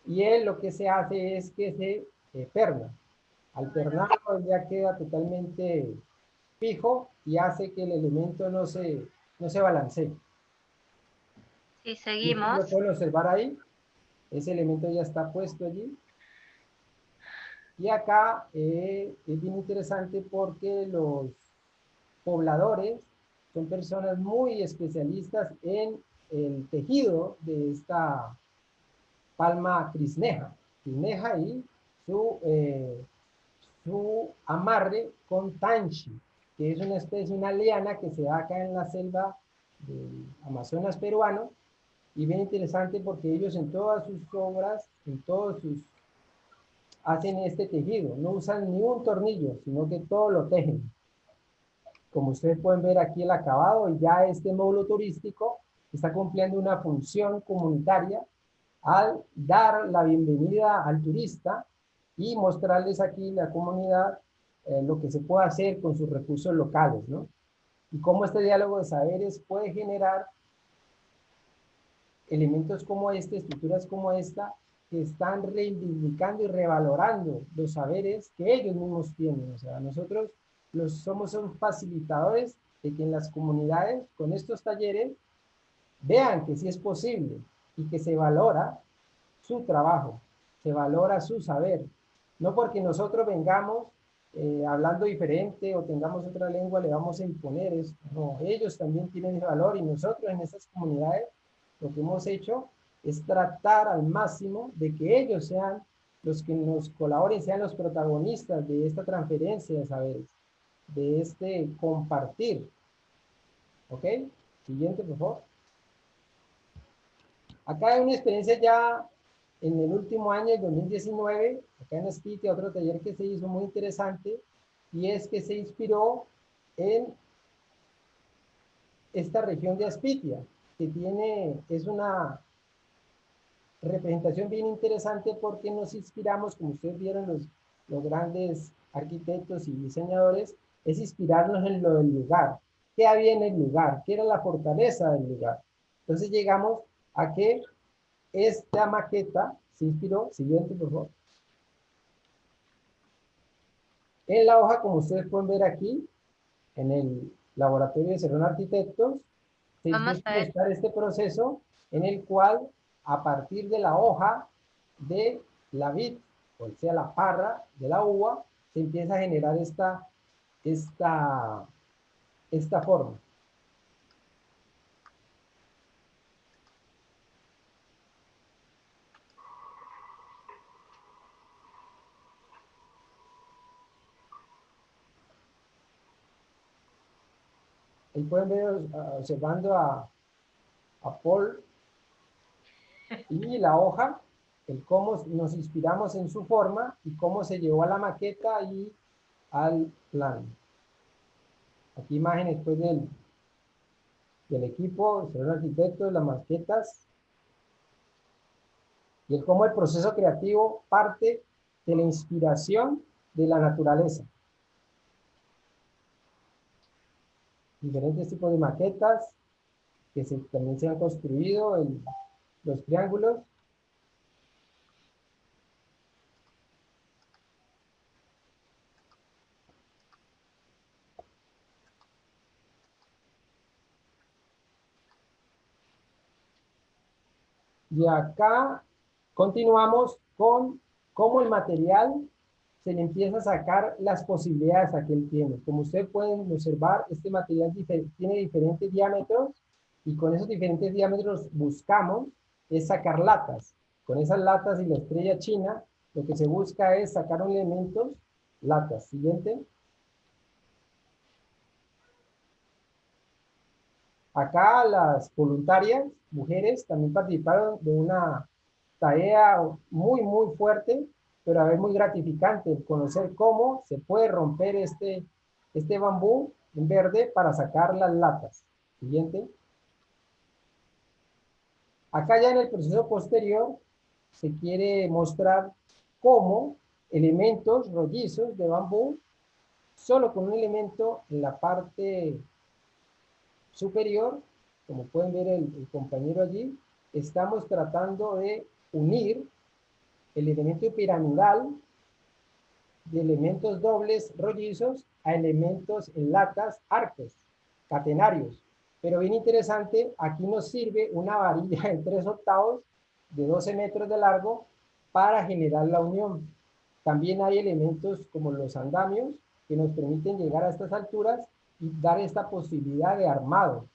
y él lo que se hace es que se perna. Al pernarlo ya queda totalmente fijo y hace que el elemento no se balancee. Sí, Y ustedes lo seguimos. pueden observar ahí, ese elemento ya está puesto allí. Y acá es bien interesante porque los pobladores son personas muy especialistas en el tejido de esta palma crisneja. Crisneja y su amarre con tanchi, que es una especie, una liana que se da acá en la selva del Amazonas peruano, y bien interesante porque ellos en todas sus obras, en todos sus, hacen este tejido, no usan ni un tornillo, sino que todo lo tejen. Como ustedes pueden ver aquí el acabado, y ya este módulo turístico está cumpliendo una función comunitaria al dar la bienvenida al turista y mostrarles aquí la comunidad lo que se puede hacer con sus recursos locales, ¿no? Y cómo este diálogo de saberes puede generar elementos como este, estructuras como esta, que están reivindicando y revalorando los saberes que ellos mismos tienen. O sea, nosotros somos facilitadores de que en las comunidades, con estos talleres, vean que sí es posible y que se valora su trabajo, se valora su saber. No porque nosotros vengamos hablando diferente o tengamos otra lengua, le vamos a imponer eso. No, ellos también tienen ese valor, y nosotros en esas comunidades lo que hemos hecho es tratar al máximo de que ellos sean los que nos colaboren, sean los protagonistas de esta transferencia de saberes, de este compartir. ¿Ok? Siguiente, por favor. Acá hay una experiencia ya en el último año, el 2019, acá en Aspitia, otro taller que se hizo muy interesante, y es que se inspiró en esta región de Aspitia, que es una representación bien interesante porque nos inspiramos, como ustedes vieron, los grandes arquitectos y diseñadores, es inspirarnos en lo del lugar. ¿Qué había en el lugar? ¿Qué era la fortaleza del lugar? Entonces llegamos a que esta maqueta se inspiró, siguiente por favor, en la hoja, como ustedes pueden ver aquí, en el laboratorio de Cerrón Arquitectos, se Vamos intenta a ver. ilustrar este proceso en el cual, a partir de la hoja de la vid, o sea, la parra de la uva, se empieza a generar esta, esta forma. Ahí pueden ver, observando a Paul y la hoja, el cómo nos inspiramos en su forma y cómo se llevó a la maqueta y al plan. Aquí imágenes pues del equipo, de los arquitectos, las maquetas, y el cómo el proceso creativo parte de la inspiración de la naturaleza. Diferentes tipos de maquetas que también se han construido, los triángulos. Y acá continuamos con cómo el material se le empieza a sacar las posibilidades a que él tiene. Como ustedes pueden observar, este material tiene diferentes diámetros, y con esos diferentes diámetros buscamos es sacar latas. Con esas latas y la estrella china, lo que se busca es sacar elementos, latas. Siguiente. Acá las voluntarias, mujeres, también participaron de una tarea muy, muy fuerte, pero a ver, muy gratificante el conocer cómo se puede romper este bambú en verde para sacar las latas. Siguiente. Acá ya en el proceso posterior se quiere mostrar cómo elementos rollizos de bambú, solo con un elemento en la parte superior, como pueden ver el compañero allí, estamos tratando de unir el elemento piramidal de elementos dobles rollizos a elementos en latas arcos, catenarios. Pero bien interesante, aquí nos sirve una varilla de 3/8 de 12 metros de largo para generar la unión. También hay elementos como los andamios que nos permiten llegar a estas alturas y dar esta posibilidad de armado.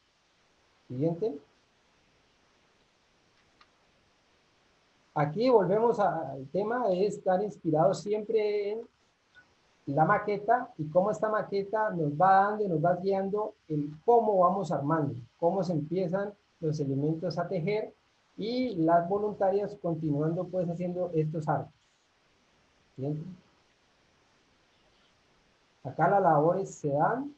Siguiente. Aquí volvemos al tema de estar inspirados siempre en la maqueta y cómo esta maqueta nos va dando y nos va guiando el cómo vamos armando, cómo se empiezan los elementos a tejer y las voluntarias continuando pues haciendo estos arcos. ¿Bien? Acá las labores se dan,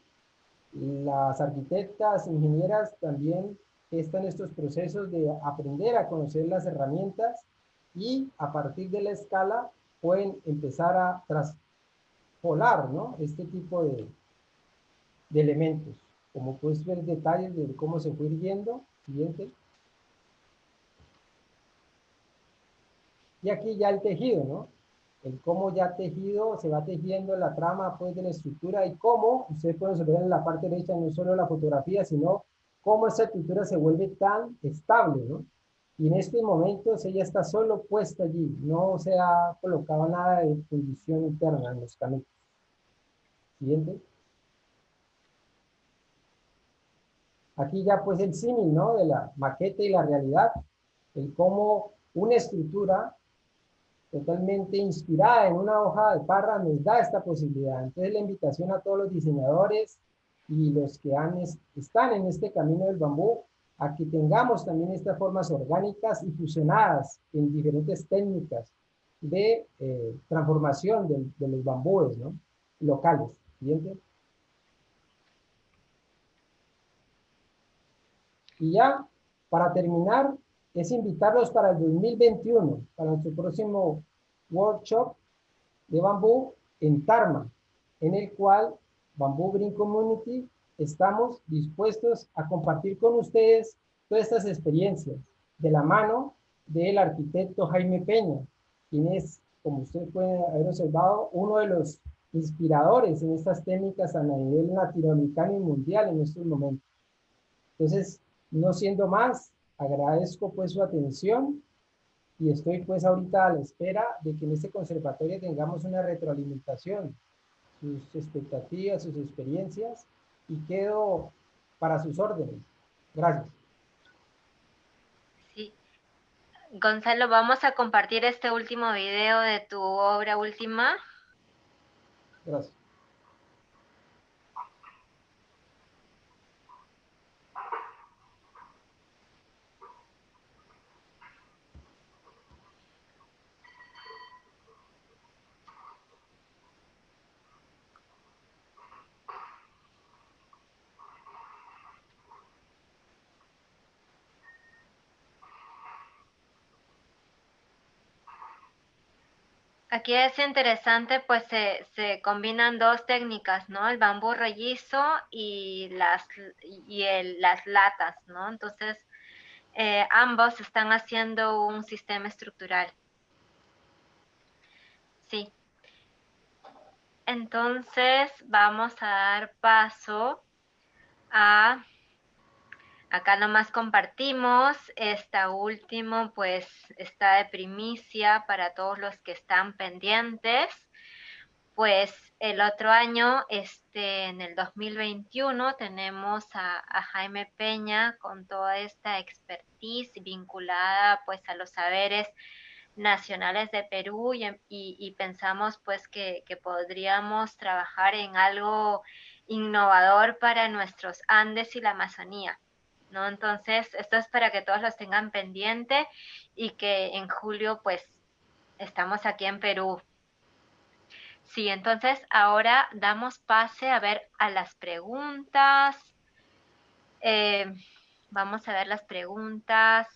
las arquitectas, ingenieras también están en estos procesos de aprender a conocer las herramientas y a partir de la escala pueden empezar a traspolar, ¿no? Este tipo de elementos. Como puedes ver detalles de cómo se fue viendo. Siguiente. Y aquí ya el tejido, ¿no? El cómo ya tejido, se va tejiendo la trama pues de la estructura y cómo, ustedes pueden ver en la parte derecha no solo la fotografía, sino cómo esa estructura se vuelve tan estable, ¿no? Y en estos momentos ella está solo puesta allí, no se ha colocado nada de fundición interna en los caminos. Siguiente. Aquí ya pues el símil, ¿no? De la maqueta y la realidad, el cómo una estructura totalmente inspirada en una hoja de parra nos da esta posibilidad. Entonces la invitación a todos los diseñadores y los que están en este camino del bambú, a que tengamos también estas formas orgánicas y fusionadas en diferentes técnicas de transformación de los bambúes, ¿no? Locales. ¿Siguiente? Y ya, para terminar, es invitarlos para el 2021, para nuestro próximo workshop de bambú en Tarma, en el cual Bamboo Green Community estamos dispuestos a compartir con ustedes todas estas experiencias de la mano del arquitecto Jaime Peña, quien es, como ustedes pueden haber observado, uno de los inspiradores en estas técnicas a nivel latinoamericano y mundial en estos momentos. Entonces, no siendo más, agradezco pues su atención y estoy pues ahorita a la espera de que en este conservatorio tengamos una retroalimentación, sus expectativas, sus experiencias y quedo para sus órdenes. Gracias. Sí. Gonzalo, vamos a compartir este último video de tu obra última. Gracias. Aquí es interesante, pues se combinan dos técnicas, ¿no? El bambú rollizo y las latas, ¿no? Entonces, ambos están haciendo un sistema estructural. Sí. Entonces, vamos a dar paso a... Acá nomás compartimos, esta último pues está de primicia para todos los que están pendientes. Pues el otro año, en el 2021, tenemos a Jaime Peña con toda esta expertise vinculada pues a los saberes nacionales de Perú y pensamos pues que podríamos trabajar en algo innovador para nuestros Andes y la Amazonía, ¿no? Entonces, esto es para que todos los tengan pendiente y que en julio pues Estamos aquí en Perú. Sí, entonces ahora damos pase a ver a las preguntas. Vamos a ver las preguntas.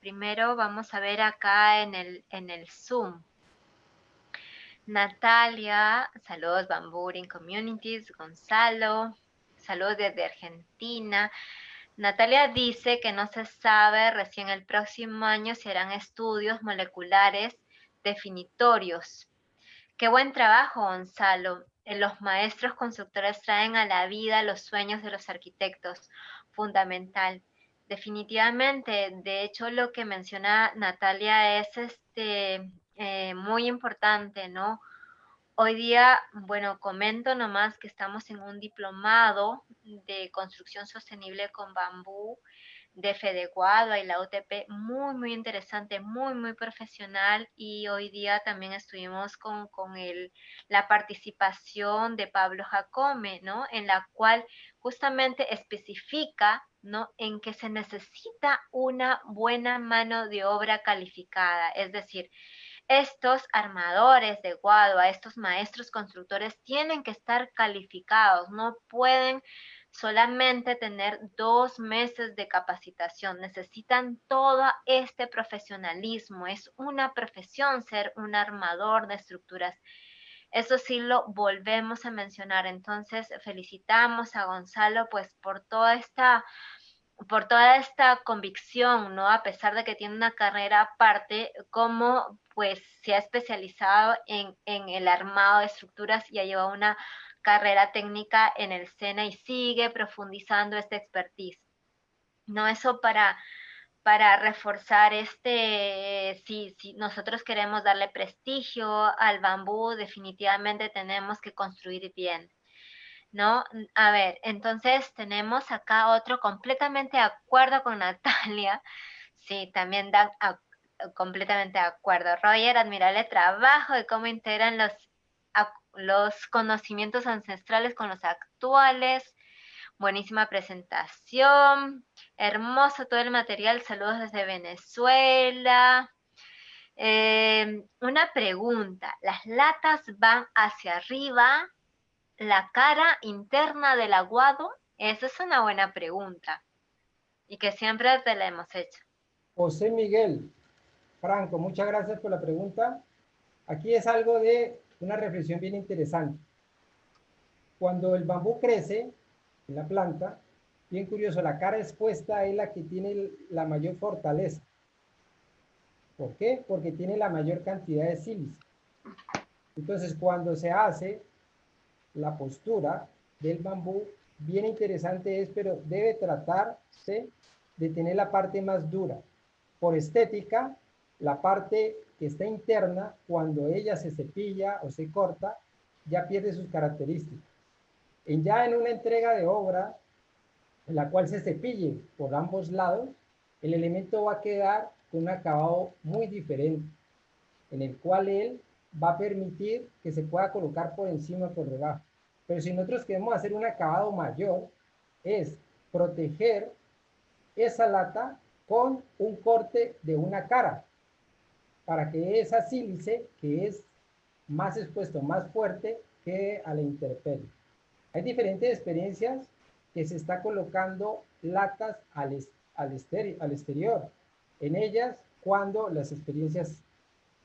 Primero vamos a ver acá en el Zoom. Natalia, saludos Bamburing Communities. Gonzalo, saludos desde Argentina. Natalia dice que no se sabe, recién el próximo año se harán estudios moleculares definitorios. Qué buen trabajo, Gonzalo. Los maestros constructores traen a la vida los sueños de los arquitectos. Fundamental. Definitivamente, de hecho, lo que menciona Natalia es muy importante, ¿no? Hoy día, bueno, comento nomás que estamos en un diplomado de construcción sostenible con bambú de Fedeguado y la UTP, muy, muy interesante, muy, muy profesional, y hoy día también estuvimos con la participación de Pablo Jacome, ¿no? En la cual justamente especifica, ¿no? En que se necesita una buena mano de obra calificada, es decir, estos armadores de guadua, estos maestros constructores tienen que estar calificados, no pueden solamente tener 2 meses de capacitación, necesitan todo este profesionalismo, es una profesión ser un armador de estructuras. Eso sí lo volvemos a mencionar, entonces felicitamos a Gonzalo pues por toda esta convicción, ¿no? A pesar de que tiene una carrera aparte, como pues se ha especializado en el armado de estructuras y ha llevado una carrera técnica en el SENA y sigue profundizando esta expertise. No, eso para reforzar si nosotros queremos darle prestigio al bambú, definitivamente tenemos que construir bien, ¿no? A ver, entonces tenemos acá otro completamente de acuerdo con Natalia. Sí, también completamente de acuerdo. Roger, admirable trabajo de cómo integran los conocimientos ancestrales con los actuales. Buenísima presentación. Hermoso todo el material. Saludos desde Venezuela. Una pregunta. ¿Las latas van hacia arriba, la cara interna del aguado? Esa es una buena pregunta y que siempre te la hemos hecho. José Miguel Franco, muchas gracias por la pregunta. Aquí es algo de una reflexión bien interesante. Cuando el bambú crece en la planta, bien curioso, la cara expuesta es la que tiene la mayor fortaleza. ¿Por qué? Porque tiene la mayor cantidad de sílice. Entonces, cuando se hace la postura del bambú, bien interesante es, pero debe tratarse de tener la parte más dura. Por estética, la parte que está interna, cuando ella se cepilla o se corta, ya pierde sus características. Ya en una entrega de obra, en la cual se cepille por ambos lados, el elemento va a quedar con un acabado muy diferente, en el cual él va a permitir que se pueda colocar por encima o por debajo. Pero si nosotros queremos hacer un acabado mayor, es proteger esa lata con un corte de una cara, para que esa sílice, que es más expuesto, más fuerte, quede a la intemperie. Hay diferentes experiencias que se está colocando latas al exterior. En ellas, cuando las experiencias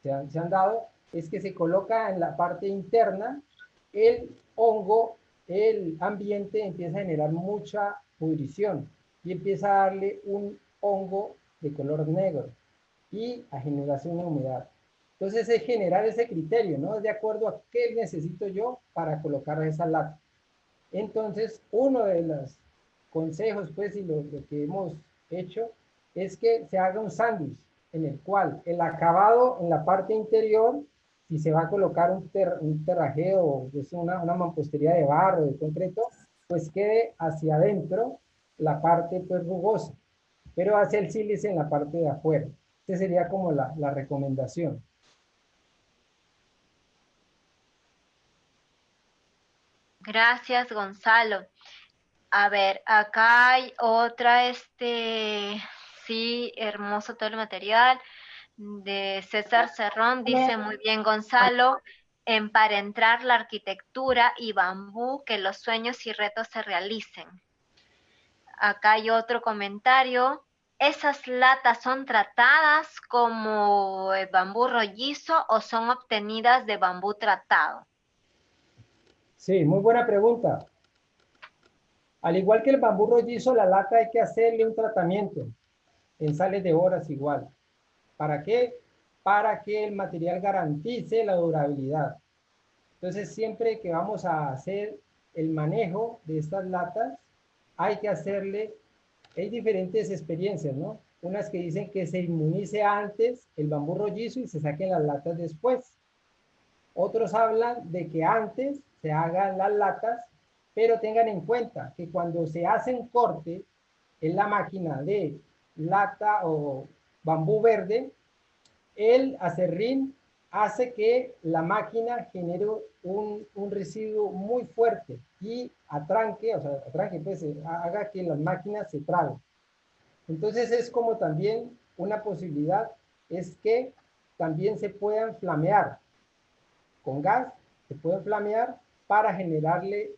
se han dado, es que se coloca en la parte interna el hongo, el ambiente empieza a generar mucha pudrición y empieza a darle un hongo de color negro y a generarse una humedad. Entonces es generar ese criterio, ¿no? De acuerdo a qué necesito yo para colocar esa lata. Entonces, uno de los consejos, pues, y lo que hemos hecho, es que se haga un sándwich en el cual el acabado en la parte interior, si se va a colocar un terrajeo, es una mampostería de barro, de concreto, pues quede hacia adentro la parte pues rugosa, pero hacia el sílice en la parte de afuera. Esa sería como la recomendación. Gracias, Gonzalo. A ver, acá hay otra, sí, hermoso todo el material. De César Cerrón, dice muy bien Gonzalo, emparentrar la arquitectura y bambú, que los sueños y retos se realicen. Acá hay otro comentario. ¿Esas latas son tratadas como bambú rollizo o son obtenidas de bambú tratado? Sí, muy buena pregunta. Al igual que el bambú rollizo, la lata hay que hacerle un tratamiento en sales de horas igual. ¿Para qué? Para que el material garantice la durabilidad. Entonces, siempre que vamos a hacer el manejo de estas latas, hay que hacerle, hay diferentes experiencias, ¿no? Unas que dicen que se inmunice antes el bambú rollizo y se saquen las latas después. Otros hablan de que antes se hagan las latas, pero tengan en cuenta que cuando se hace un corte en la máquina de lata o bambú verde, el acerrín hace que la máquina genere un residuo muy fuerte y atranque, o sea, atranque, pues, haga que las máquinas se traben. Entonces es como también una posibilidad, es que también se puedan flamear con gas, se pueden flamear para generarle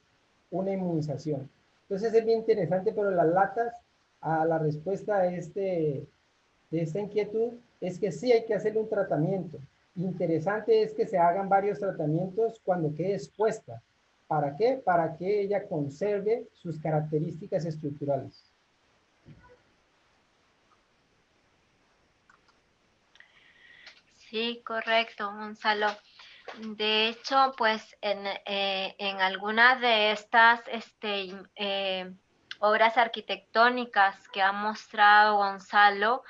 una inmunización. Entonces es bien interesante, pero las latas, a la respuesta de esta inquietud, es que sí hay que hacerle un tratamiento. Interesante es que se hagan varios tratamientos cuando quede expuesta. ¿Para qué? Para que ella conserve sus características estructurales. Sí, correcto, Gonzalo. De hecho, pues en algunas de estas obras arquitectónicas que ha mostrado Gonzalo,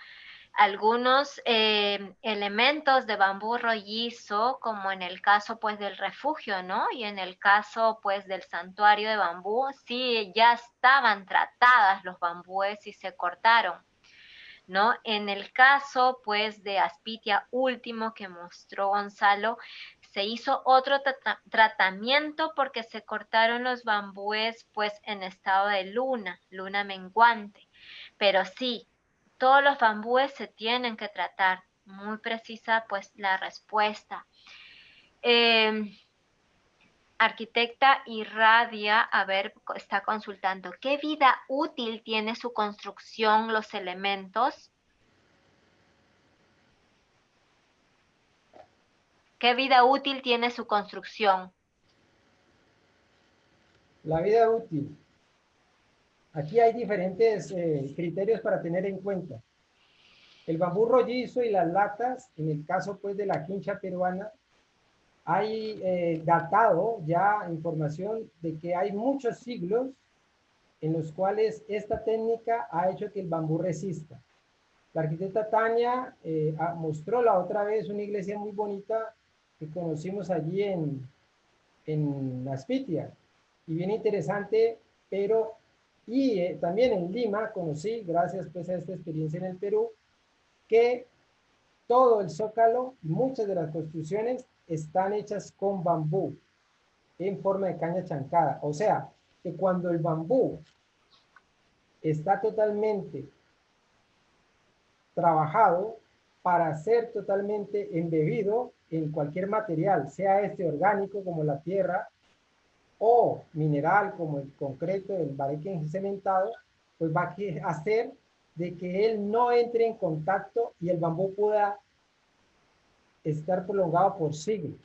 algunos elementos de bambú rollizo, como en el caso pues del refugio, ¿no? Y en el caso pues del santuario de bambú, sí, ya estaban tratadas los bambúes y se cortaron, ¿no? En el caso, pues, de Aspitia último que mostró Gonzalo, se hizo otro tratamiento porque se cortaron los bambúes, pues, en estado de luna menguante. Pero sí, todos los bambúes se tienen que tratar. Muy precisa, pues, la respuesta. Arquitecta Irradia, a ver, está consultando, ¿qué vida útil tiene su construcción, los elementos? ¿Qué vida útil tiene su construcción? La vida útil. Aquí hay diferentes criterios para tener en cuenta. El bambú rollizo y las latas, en el caso pues de la quincha peruana, hay datado ya información de que hay muchos siglos en los cuales esta técnica ha hecho que el bambú resista. La arquitecta Tania mostró la otra vez una iglesia muy bonita que conocimos allí en Aspitia, y bien interesante, pero también en Lima conocí, gracias pues a esta experiencia en el Perú, que todo el zócalo, muchas de las construcciones están hechas con bambú en forma de caña chancada. O sea, que cuando el bambú está totalmente trabajado para ser totalmente embebido en cualquier material, sea este orgánico como la tierra o mineral como el concreto, el bareque cementado, pues va a hacer de que él no entre en contacto y el bambú pueda estar prolongado por siglos,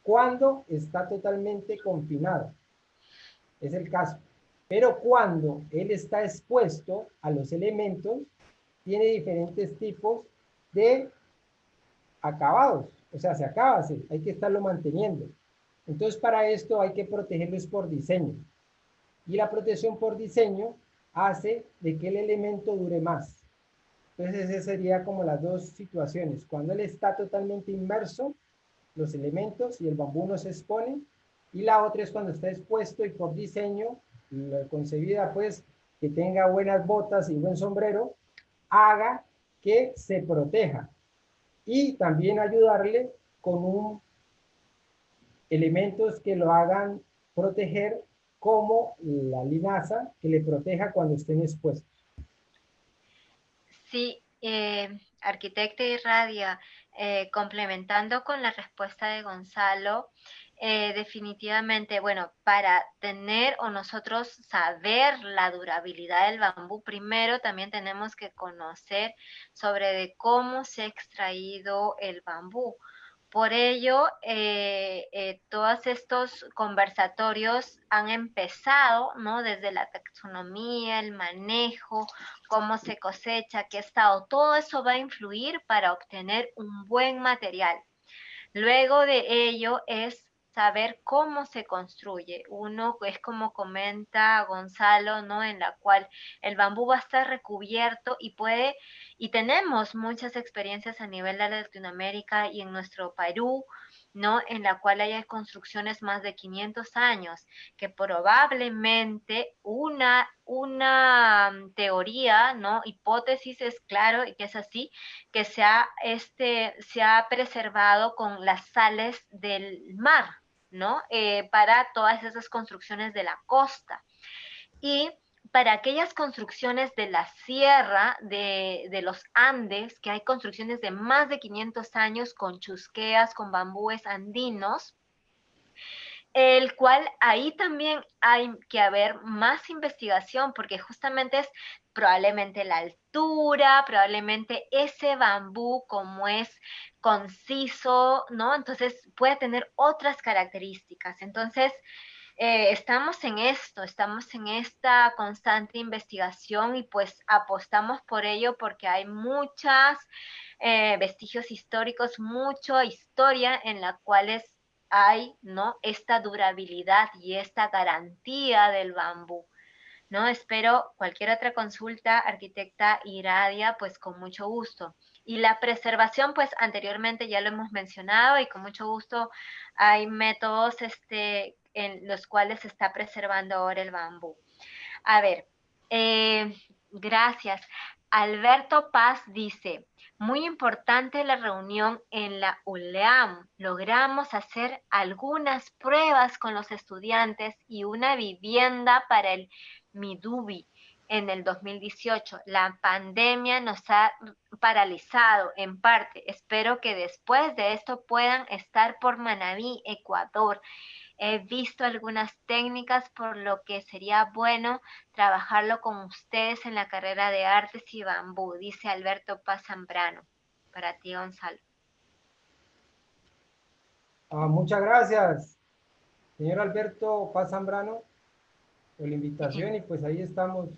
cuando está totalmente confinado. Es el caso. Pero cuando él está expuesto a los elementos, tiene diferentes tipos de acabados. O sea, se acaba así, hay que estarlo manteniendo. Entonces, para esto hay que protegerlos por diseño. Y la protección por diseño hace de que el elemento dure más. Entonces, esas serían como las dos situaciones. Cuando él está totalmente inmerso, los elementos y el bambú no se expone. Y la otra es cuando está expuesto y por diseño, concebida pues que tenga buenas botas y buen sombrero, haga que se proteja. Y también ayudarle con elementos que lo hagan proteger, como la linaza que le proteja cuando estén expuestos. Sí, arquitecta Irradia, complementando con la respuesta de Gonzalo, definitivamente, bueno, para tener o nosotros saber la durabilidad del bambú, primero también tenemos que conocer sobre de cómo se ha extraído el bambú. Por ello, todos estos conversatorios han empezado, ¿no? Desde la taxonomía, el manejo, cómo se cosecha, qué estado, todo eso va a influir para obtener un buen material. Luego de ello es saber cómo se construye. Uno es como comenta Gonzalo, ¿no? En la cual el bambú va a estar recubierto y tenemos muchas experiencias a nivel de Latinoamérica y en nuestro Perú, ¿no? En la cual hay construcciones más de 500 años, que probablemente una teoría, ¿no? Hipótesis es claro y que es así, que se ha preservado con las sales del mar, ¿no? Para todas esas construcciones de la costa. Y para aquellas construcciones de la sierra, de los Andes, que hay construcciones de más de 500 años con chusqueas, con bambúes andinos, el cual ahí también hay que haber más investigación, porque justamente es probablemente la altura, probablemente ese bambú como es conciso, ¿no? Entonces puede tener otras características. Entonces, estamos en esto, estamos en esta constante investigación y pues apostamos por ello porque hay muchas vestigios históricos, mucha historia en la cuales hay, ¿no? Esta durabilidad y esta garantía del bambú, ¿no? Espero cualquier otra consulta, arquitecta Iradia, pues con mucho gusto. Y la preservación, pues anteriormente ya lo hemos mencionado y con mucho gusto hay métodos en los cuales se está preservando ahora el bambú. A ver, gracias. Alberto Paz dice, muy importante la reunión en la ULEAM. Logramos hacer algunas pruebas con los estudiantes y una vivienda para el Midubi en el 2018. La pandemia nos ha paralizado en parte. Espero que después de esto puedan estar por Manabí, Ecuador. He visto algunas técnicas, por lo que sería bueno trabajarlo con ustedes en la carrera de artes y bambú, dice Alberto Paz Zambrano. Para ti, Gonzalo. Muchas gracias, señor Alberto Paz Zambrano, por la invitación y pues ahí estamos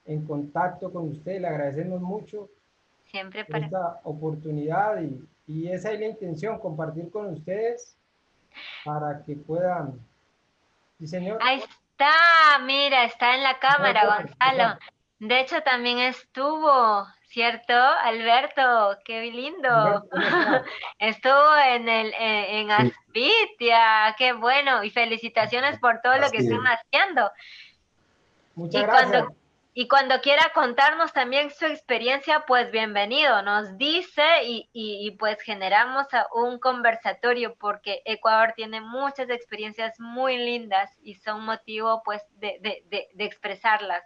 en contacto con usted. Le agradecemos mucho Siempre por esta oportunidad y esa es la intención, compartir con ustedes para que puedan. Sí, señor. Ahí está, mira, está en la cámara, Gonzalo. Exacto. De hecho, también estuvo, ¿cierto, Alberto? ¡Qué lindo! Alberto, ¿cómo está? Estuvo en Aspitia, qué bueno. Y felicitaciones por todo lo que están haciendo. Muchas Y gracias. cuando quiera contarnos también su experiencia, pues bienvenido. Nos dice y pues generamos un conversatorio porque Ecuador tiene muchas experiencias muy lindas y son motivo pues de expresarlas.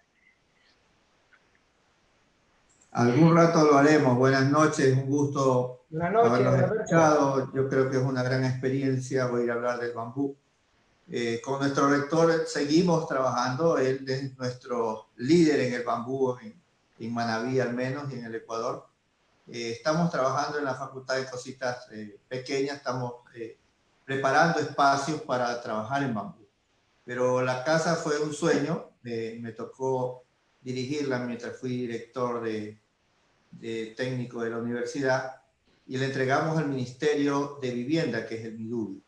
Algún rato lo haremos. Buenas noches, un gusto Buenas noches, haberlos Alberto. escuchado. Yo creo que es una gran experiencia. Voy a ir a hablar del bambú. Con nuestro rector seguimos trabajando. Él es nuestro líder en el bambú, en Manabí al menos, y en el Ecuador. Estamos trabajando en la facultad de cositas pequeñas. Estamos preparando espacios para trabajar en bambú. Pero la casa fue un sueño. Me tocó dirigirla mientras fui director de técnico de la universidad y le entregamos al Ministerio de Vivienda, que es el MIDUBI,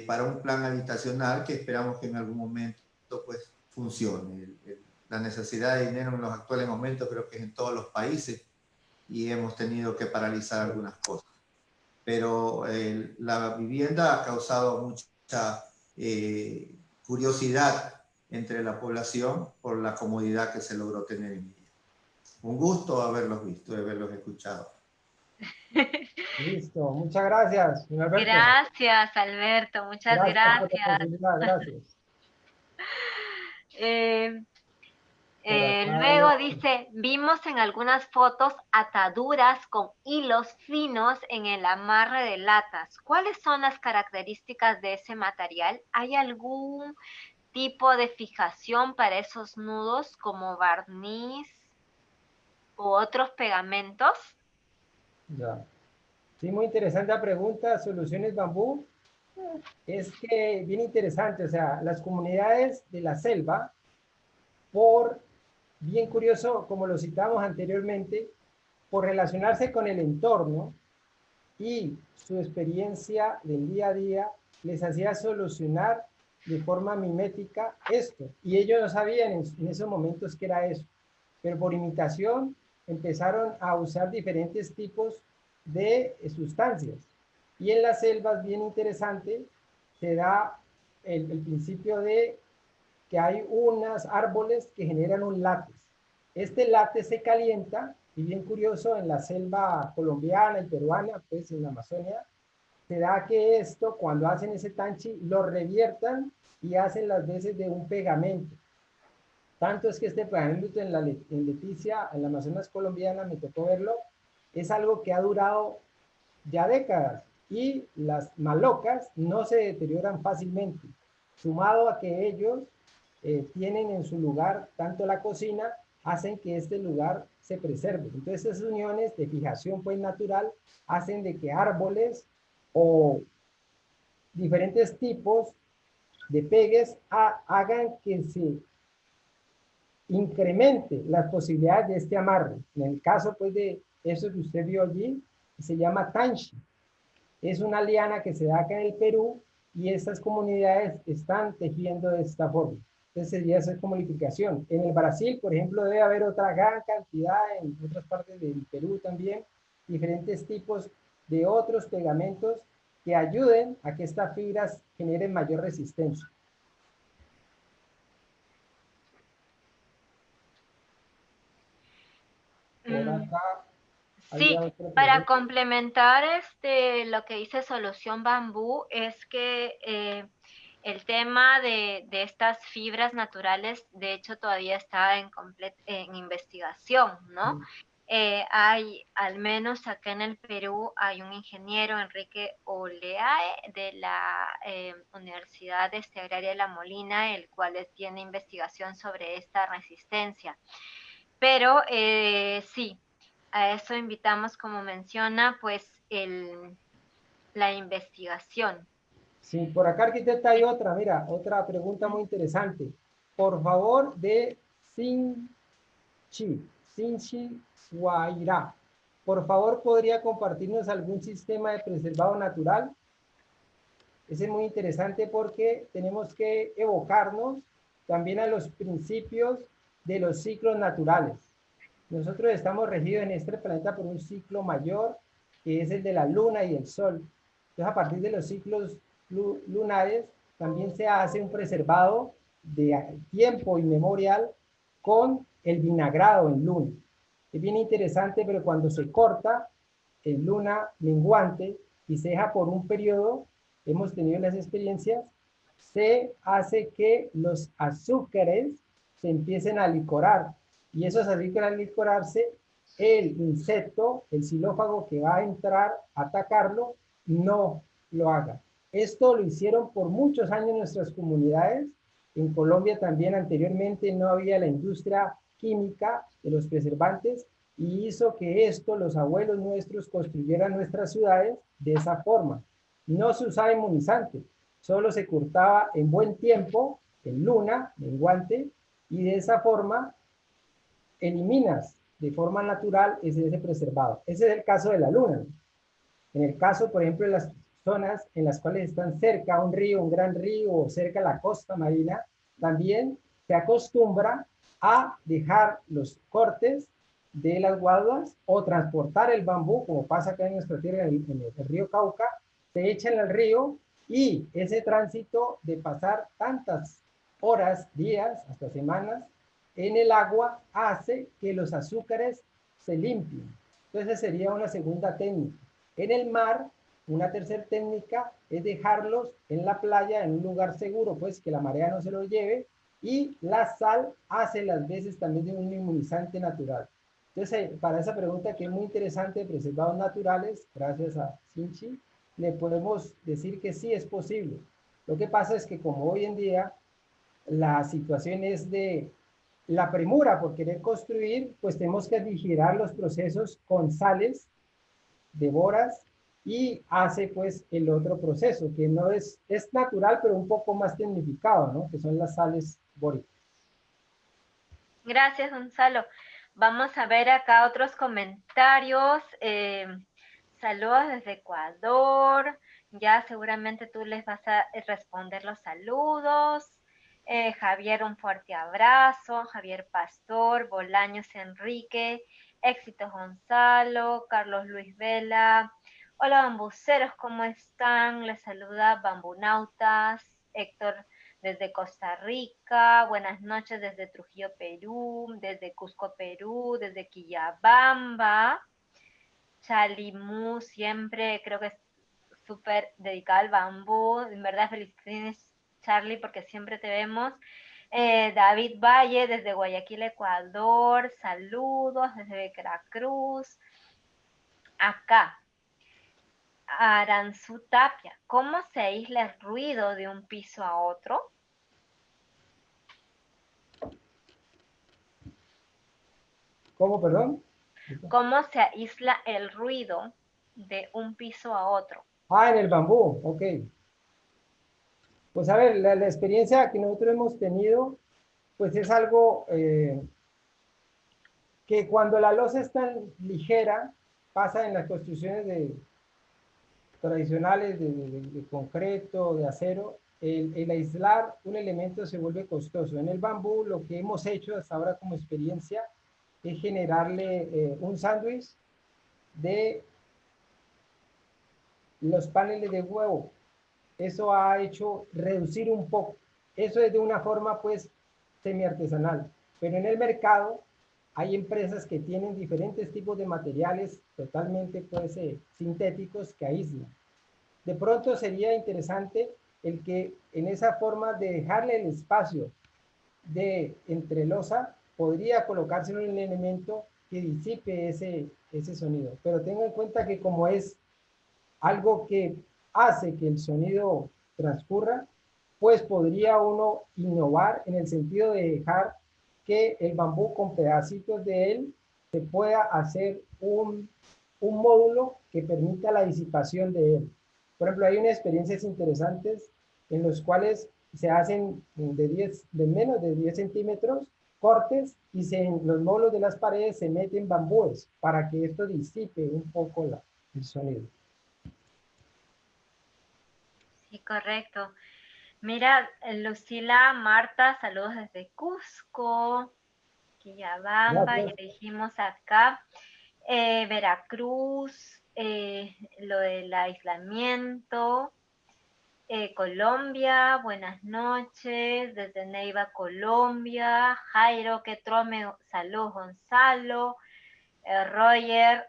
para un plan habitacional que esperamos que en algún momento pues funcione. La necesidad de dinero en los actuales momentos creo que es en todos los países y hemos tenido que paralizar algunas cosas. Pero la vivienda ha causado mucha curiosidad entre la población por la comodidad que se logró tener en ella. Un gusto haberlos visto, haberlos escuchado. Listo, muchas gracias, señor Alberto. Gracias, Alberto, muchas Gracias por la gracias. posibilidad, gracias. Luego dice, vimos en algunas fotos ataduras con hilos finos en el amarre de latas. ¿Cuáles son las características de ese material? ¿Hay algún tipo de fijación para esos nudos como barniz u otros pegamentos? Ya. Sí, muy interesante la pregunta. Soluciones Bambú. Es que bien interesante, o sea, las comunidades de la selva, por, bien curioso, como lo citamos anteriormente, por relacionarse con el entorno y su experiencia del día a día, les hacía solucionar de forma mimética esto. Y ellos no sabían en esos momentos qué era eso. Pero por imitación empezaron a usar diferentes tipos de sustancias. Y en las selvas, bien interesante, se da el principio de que hay unos árboles que generan un látex. Este látex se calienta, y bien curioso, en la selva colombiana y peruana, pues en la Amazonia, se da que esto, cuando hacen ese tanchi, lo reviertan y hacen las veces de un pegamento. Tanto es que este pegamento en Leticia, en la Amazonas colombiana, me tocó verlo, es algo que ha durado ya décadas y las malocas no se deterioran fácilmente, sumado a que ellos tienen en su lugar tanto la cocina, hacen que este lugar se preserve. Entonces esas uniones de fijación pues natural hacen de que árboles o diferentes tipos de pegues hagan que se incremente las posibilidades de este amarre. En el caso pues de eso que usted vio allí, se llama tanshi. Es una liana que se da acá en el Perú y estas comunidades están tejiendo de esta forma. Entonces sería esa comunicación. En el Brasil, por ejemplo, debe haber otra gran cantidad, en otras partes del Perú también, diferentes tipos de otros pegamentos que ayuden a que estas fibras generen mayor resistencia. Por acá. Sí, para complementar lo que dice Solución Bambú es que el tema de estas fibras naturales, de hecho, todavía está en investigación, ¿no? Hay, al menos acá en el Perú, hay un ingeniero, Enrique Oleae, de la Universidad Agraria de La Molina, el cual tiene investigación sobre esta resistencia. Pero sí, a eso invitamos, como menciona, pues la investigación. Sí, por acá, arquitecta, hay otra, mira, otra pregunta muy interesante. Por favor, de Sinchi Guairá. Por favor, ¿podría compartirnos algún sistema de preservado natural? Ese es muy interesante porque tenemos que evocarnos también a los principios de los ciclos naturales. Nosotros estamos regidos en este planeta por un ciclo mayor, que es el de la luna y el sol. Entonces, a partir de los ciclos lunares, también se hace un preservado de tiempo inmemorial con el vinagrado en luna. Es bien interesante, pero cuando se corta en luna menguante y se deja por un periodo, hemos tenido las experiencias, se hace que los azúcares se empiecen a licorar. Y esos azúcares al licorarse, el insecto, el xilófago que va a entrar a atacarlo, no lo haga. Esto lo hicieron por muchos años nuestras comunidades. En Colombia también anteriormente no había la industria química de los preservantes y hizo que esto los abuelos nuestros construyeran nuestras ciudades de esa forma. No se usaba inmunizante, solo se cortaba en buen tiempo, en luna, menguante, y de esa forma eliminas de forma natural ese preservado. Ese es el caso de la luna. En el caso, por ejemplo, de las zonas en las cuales están cerca a un río, un gran río, o cerca a la costa marina, también se acostumbra a dejar los cortes de las guaduas o transportar el bambú, como pasa acá en nuestra tierra, en el río Cauca, se echan al río y ese tránsito de pasar tantas horas, días, hasta semanas, en el agua hace que los azúcares se limpien. Entonces sería una segunda técnica. En el mar, una tercera técnica es dejarlos en la playa, en un lugar seguro, pues que la marea no se los lleve, y la sal hace las veces también de un inmunizante natural. Entonces, para esa pregunta que es muy interesante de preservados naturales, gracias a Sinchi, le podemos decir que sí es posible. Lo que pasa es que como hoy en día la situación es de la premura por querer construir, pues tenemos que vigilar los procesos con sales de boras y hace pues el otro proceso, que no es natural, pero un poco más tecnificado, ¿no? Que son las sales bóricas. Gracias, Gonzalo. Vamos a ver acá otros comentarios. Saludos desde Ecuador. Ya seguramente tú les vas a responder los saludos. Javier, un fuerte abrazo. Javier Pastor, Bolaños Enrique, Éxitos Gonzalo, Carlos Luis Vela. Hola, bambuceros, ¿cómo están? Les saluda Bambunautas, Héctor desde Costa Rica, buenas noches desde Trujillo, Perú, desde Cusco, Perú, desde Quillabamba. Chalimú siempre creo que es súper dedicada al bambú. En verdad, felicidades, Charlie, porque siempre te vemos. David Valle desde Guayaquil, Ecuador. Saludos desde Veracruz. Acá, Aranzú Tapia. ¿Cómo se aísla el ruido de un piso a otro? ¿Cómo, perdón? ¿Cómo se aísla el ruido de un piso a otro? Ah, en el bambú, ok. Pues a ver, la experiencia que nosotros hemos tenido, pues es algo que cuando la losa es tan ligera, pasa en las construcciones tradicionales de concreto, de acero, el aislar un elemento se vuelve costoso. En el bambú lo que hemos hecho hasta ahora como experiencia es generarle un sándwich de los paneles de huevo. Eso ha hecho reducir un poco. Eso es de una forma pues semi-artesanal. Pero en el mercado hay empresas que tienen diferentes tipos de materiales totalmente pues sintéticos que aíslan. De pronto sería interesante el que en esa forma de dejarle el espacio de entrelosa podría colocarse un elemento que disipe ese sonido. Pero tengo en cuenta que como es algo que hace que el sonido transcurra, pues podría uno innovar en el sentido de dejar que el bambú con pedacitos de él se pueda hacer un módulo que permita la disipación de él. Por ejemplo, hay unas experiencias interesantes en los cuales se hacen de menos de 10 centímetros cortes y en los módulos de las paredes se meten bambúes para que esto disipe un poco el sonido. Sí, correcto. Mira, Lucila, Marta, saludos desde Cusco, Quillabamba, ya Gracias. dijimos acá, Veracruz, lo del aislamiento, Colombia, buenas noches, desde Neiva, Colombia, Jairo, que trome, saludos Gonzalo, Roger,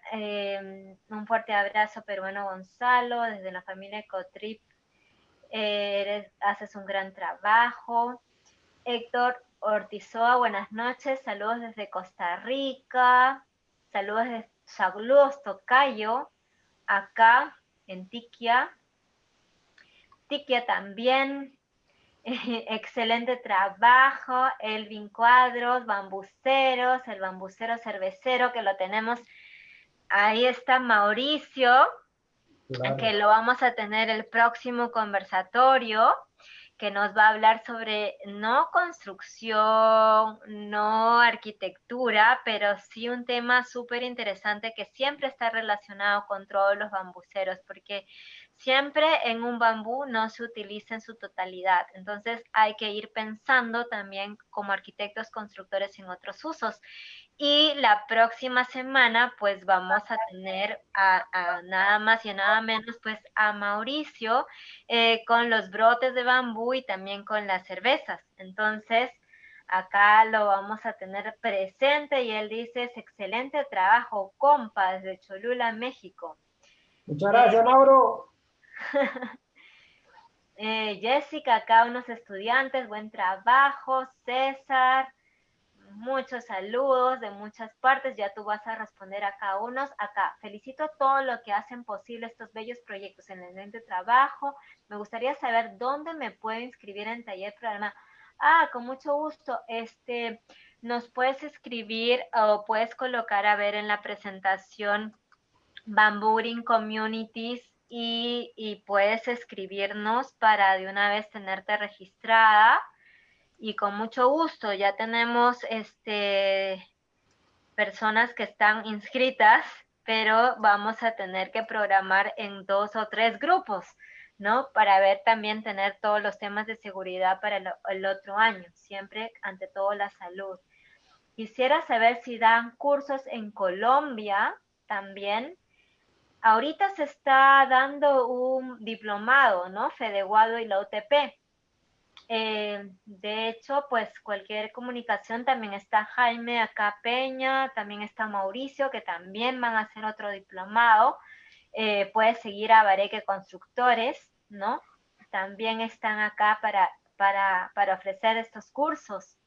un fuerte abrazo peruano Gonzalo, desde la familia Ecotrip, haces un gran trabajo. Héctor Ortizoa, buenas noches, saludos desde Costa Rica, saludos Tocayo, acá en Tiquia. Tiquia también, excelente trabajo, Elvin Cuadros, bambuceros, el bambucero cervecero que lo tenemos, ahí está Mauricio, Claro. que lo vamos a tener el próximo conversatorio, que nos va a hablar sobre no construcción, no arquitectura, pero sí un tema súper interesante que siempre está relacionado con todos los bambuceros, porque siempre en un bambú no se utiliza en su totalidad. Entonces hay que ir pensando también como arquitectos constructores en otros usos. Y la próxima semana, pues vamos a tener a nada más y a nada menos, pues a Mauricio con los brotes de bambú y también con las cervezas. Entonces, acá lo vamos a tener presente y él dice, es excelente trabajo, compa, desde Cholula, México. Muchas gracias, Mauro. Jessica, acá unos estudiantes, buen trabajo. César, muchos saludos de muchas partes, ya tú vas a responder a cada uno. Acá, felicito a todos los que hacen posible estos bellos proyectos en el de trabajo. Me gustaría saber dónde me puedo inscribir en taller programa. Ah, con mucho gusto. Nos puedes escribir o puedes colocar a ver en la presentación Bamboo Communities y puedes escribirnos para de una vez tenerte registrada. Y con mucho gusto, ya tenemos personas que están inscritas, pero vamos a tener que programar en 2 o 3 grupos, ¿no? Para ver también tener todos los temas de seguridad para el otro año, siempre ante todo la salud. Quisiera saber si dan cursos en Colombia también. Ahorita se está dando un diplomado, ¿no? FEDEWADO y la UTP. De hecho, pues cualquier comunicación, también está Jaime acá Peña, también está Mauricio, que también van a hacer otro diplomado. Puedes seguir a Bareque Constructores, ¿no? También están acá para ofrecer estos cursos.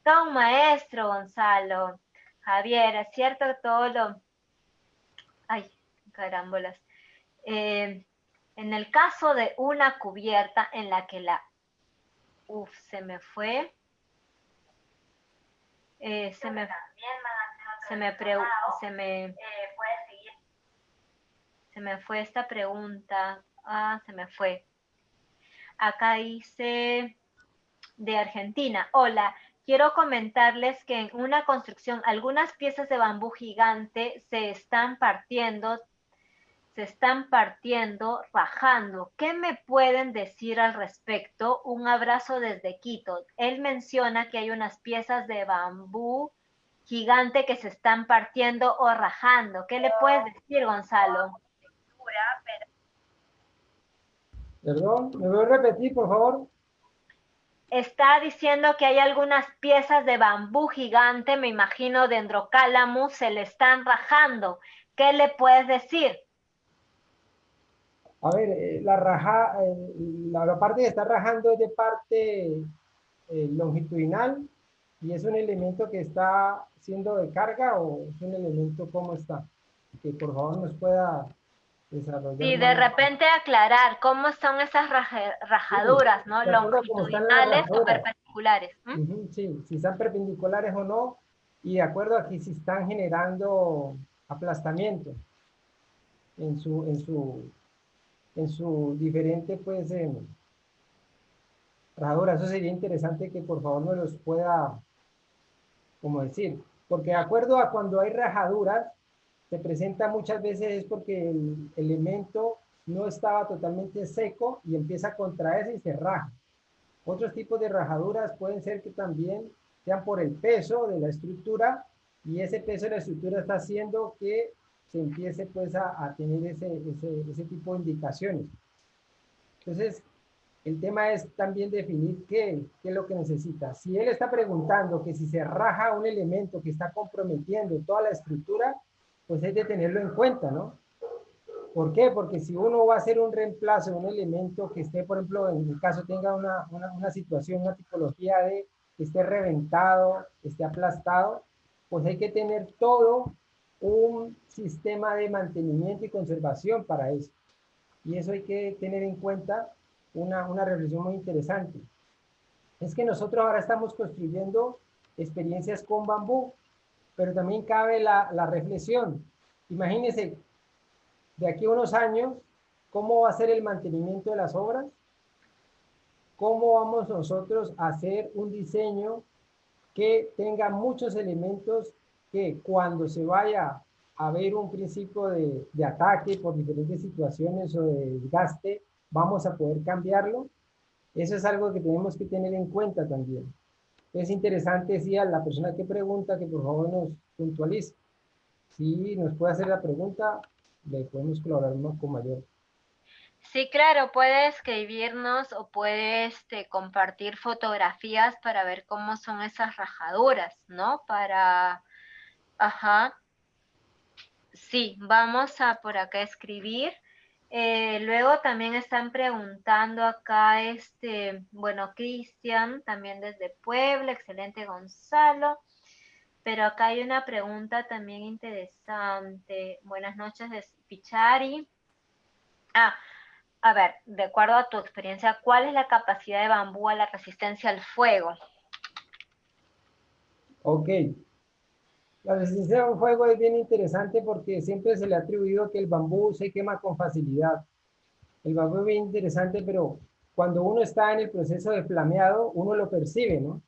Todo un maestro, Gonzalo. Javier, es cierto todo lo... Ay, carambolas. En el caso de una cubierta en la que la... se me fue. Se me fue esta pregunta. Se me fue. Acá dice de Argentina. Hola, quiero comentarles que en una construcción algunas piezas de bambú gigante se están partiendo, rajando. ¿Qué me pueden decir al respecto? Un abrazo desde Quito. Él menciona que hay unas piezas de bambú gigante que se están partiendo o rajando. ¿Qué le puedes decir, Gonzalo? Perdón, ¿me voy a repetir, por favor? Está diciendo que hay algunas piezas de bambú gigante, me imagino Dendrocalamus, se le están rajando. ¿Qué le puedes decir? A ver, la parte que está rajando es de parte longitudinal y es un elemento que está siendo de carga o es un elemento cómo está. Que por favor nos pueda desarrollar. Sí, de repente aclarar cómo son esas rajaduras, ¿no? De acuerdo a cómo están las Longitudinales o rajaduras. perpendiculares. Sí, si están perpendiculares o no, y de acuerdo a que si están generando aplastamiento en su diferente, pues, rajadura. Eso sería interesante que por favor me los pueda, como decir, porque de acuerdo a cuando hay rajaduras, se presenta muchas veces es porque el elemento no estaba totalmente seco y empieza a contraerse y se raja. Otros tipos de rajaduras pueden ser que también sean por el peso de la estructura y ese peso de la estructura está haciendo que se empiece pues a tener ese tipo de indicaciones. Entonces, el tema es también definir qué es lo que necesita. Si él está preguntando que si se raja un elemento que está comprometiendo toda la estructura, pues hay de tenerlo en cuenta, ¿no? ¿Por qué? Porque si uno va a hacer un reemplazo de un elemento que esté, por ejemplo, en el caso tenga una situación, una tipología de que esté reventado, esté aplastado, pues hay que tener todo un sistema de mantenimiento y conservación para eso. Y eso hay que tener en cuenta una reflexión muy interesante. Es que nosotros ahora estamos construyendo experiencias con bambú, pero también cabe la reflexión. Imagínense, de aquí a unos años, ¿cómo va a ser el mantenimiento de las obras? ¿Cómo vamos nosotros a hacer un diseño que tenga muchos elementos que cuando se vaya a ver un principio de ataque por diferentes situaciones o de desgaste, vamos a poder cambiarlo? Eso es algo que tenemos que tener en cuenta también. Es interesante, sí, a la persona que pregunta que por favor nos puntualice. Si nos puede hacer la pregunta, le podemos colaborar con mayor. Sí, claro, puede escribirnos o puede compartir fotografías para ver cómo son esas rajaduras, ¿no? Ajá. Sí, vamos a por acá escribir. Luego también están preguntando acá, bueno, Cristian, también desde Puebla, excelente Gonzalo. Pero acá hay una pregunta también interesante. Buenas noches, de Pichari. A ver, de acuerdo a tu experiencia, ¿cuál es la capacidad de bambú a la resistencia al fuego? Ok. La resistencia a un fuego es bien interesante porque siempre se le ha atribuido que el bambú se quema con facilidad. El bambú es bien interesante, pero cuando uno está en el proceso de flameado, uno lo percibe, ¿no?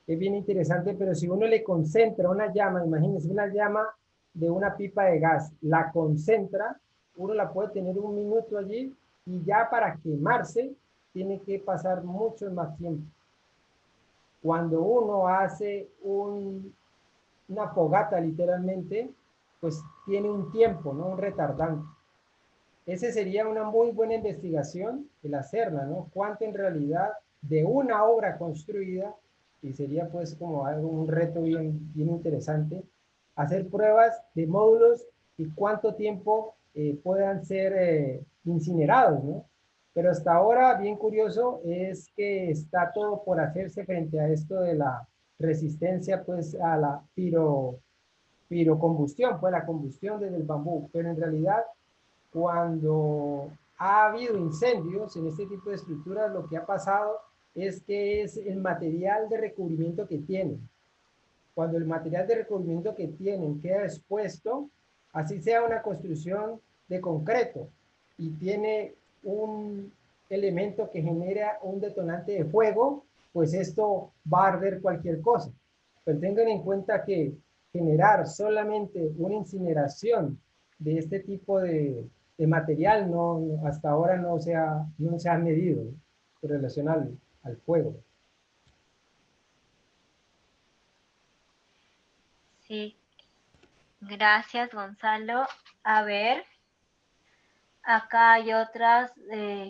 Es bien interesante, pero si uno le concentra una llama, imagínense una llama de una pipa de gas, la concentra, uno la puede tener un minuto allí y ya para quemarse tiene que pasar mucho más tiempo. Cuando uno hace una fogata literalmente, pues tiene un tiempo, ¿no? Un retardante. Ese sería una muy buena investigación, el hacerla, ¿no? Cuánto en realidad de una obra construida, y sería pues como algo, un reto bien, bien interesante, hacer pruebas de módulos y cuánto tiempo puedan ser incinerados, ¿no? Pero hasta ahora, bien curioso, es que está todo por hacerse frente a esto de la resistencia pues a la pirocombustión, pues la combustión desde el bambú, pero en realidad cuando ha habido incendios en este tipo de estructuras, lo que ha pasado es que es el material de recubrimiento que tienen. Cuando el material de recubrimiento que tienen queda expuesto, así sea una construcción de concreto y tiene un elemento que genera un detonante de fuego, pues esto va a arder cualquier cosa. Pero tengan en cuenta que generar solamente una incineración de este tipo de material hasta ahora no se ha medido, ¿no? En relación al fuego. Sí, gracias, Gonzalo. A ver, acá hay otras,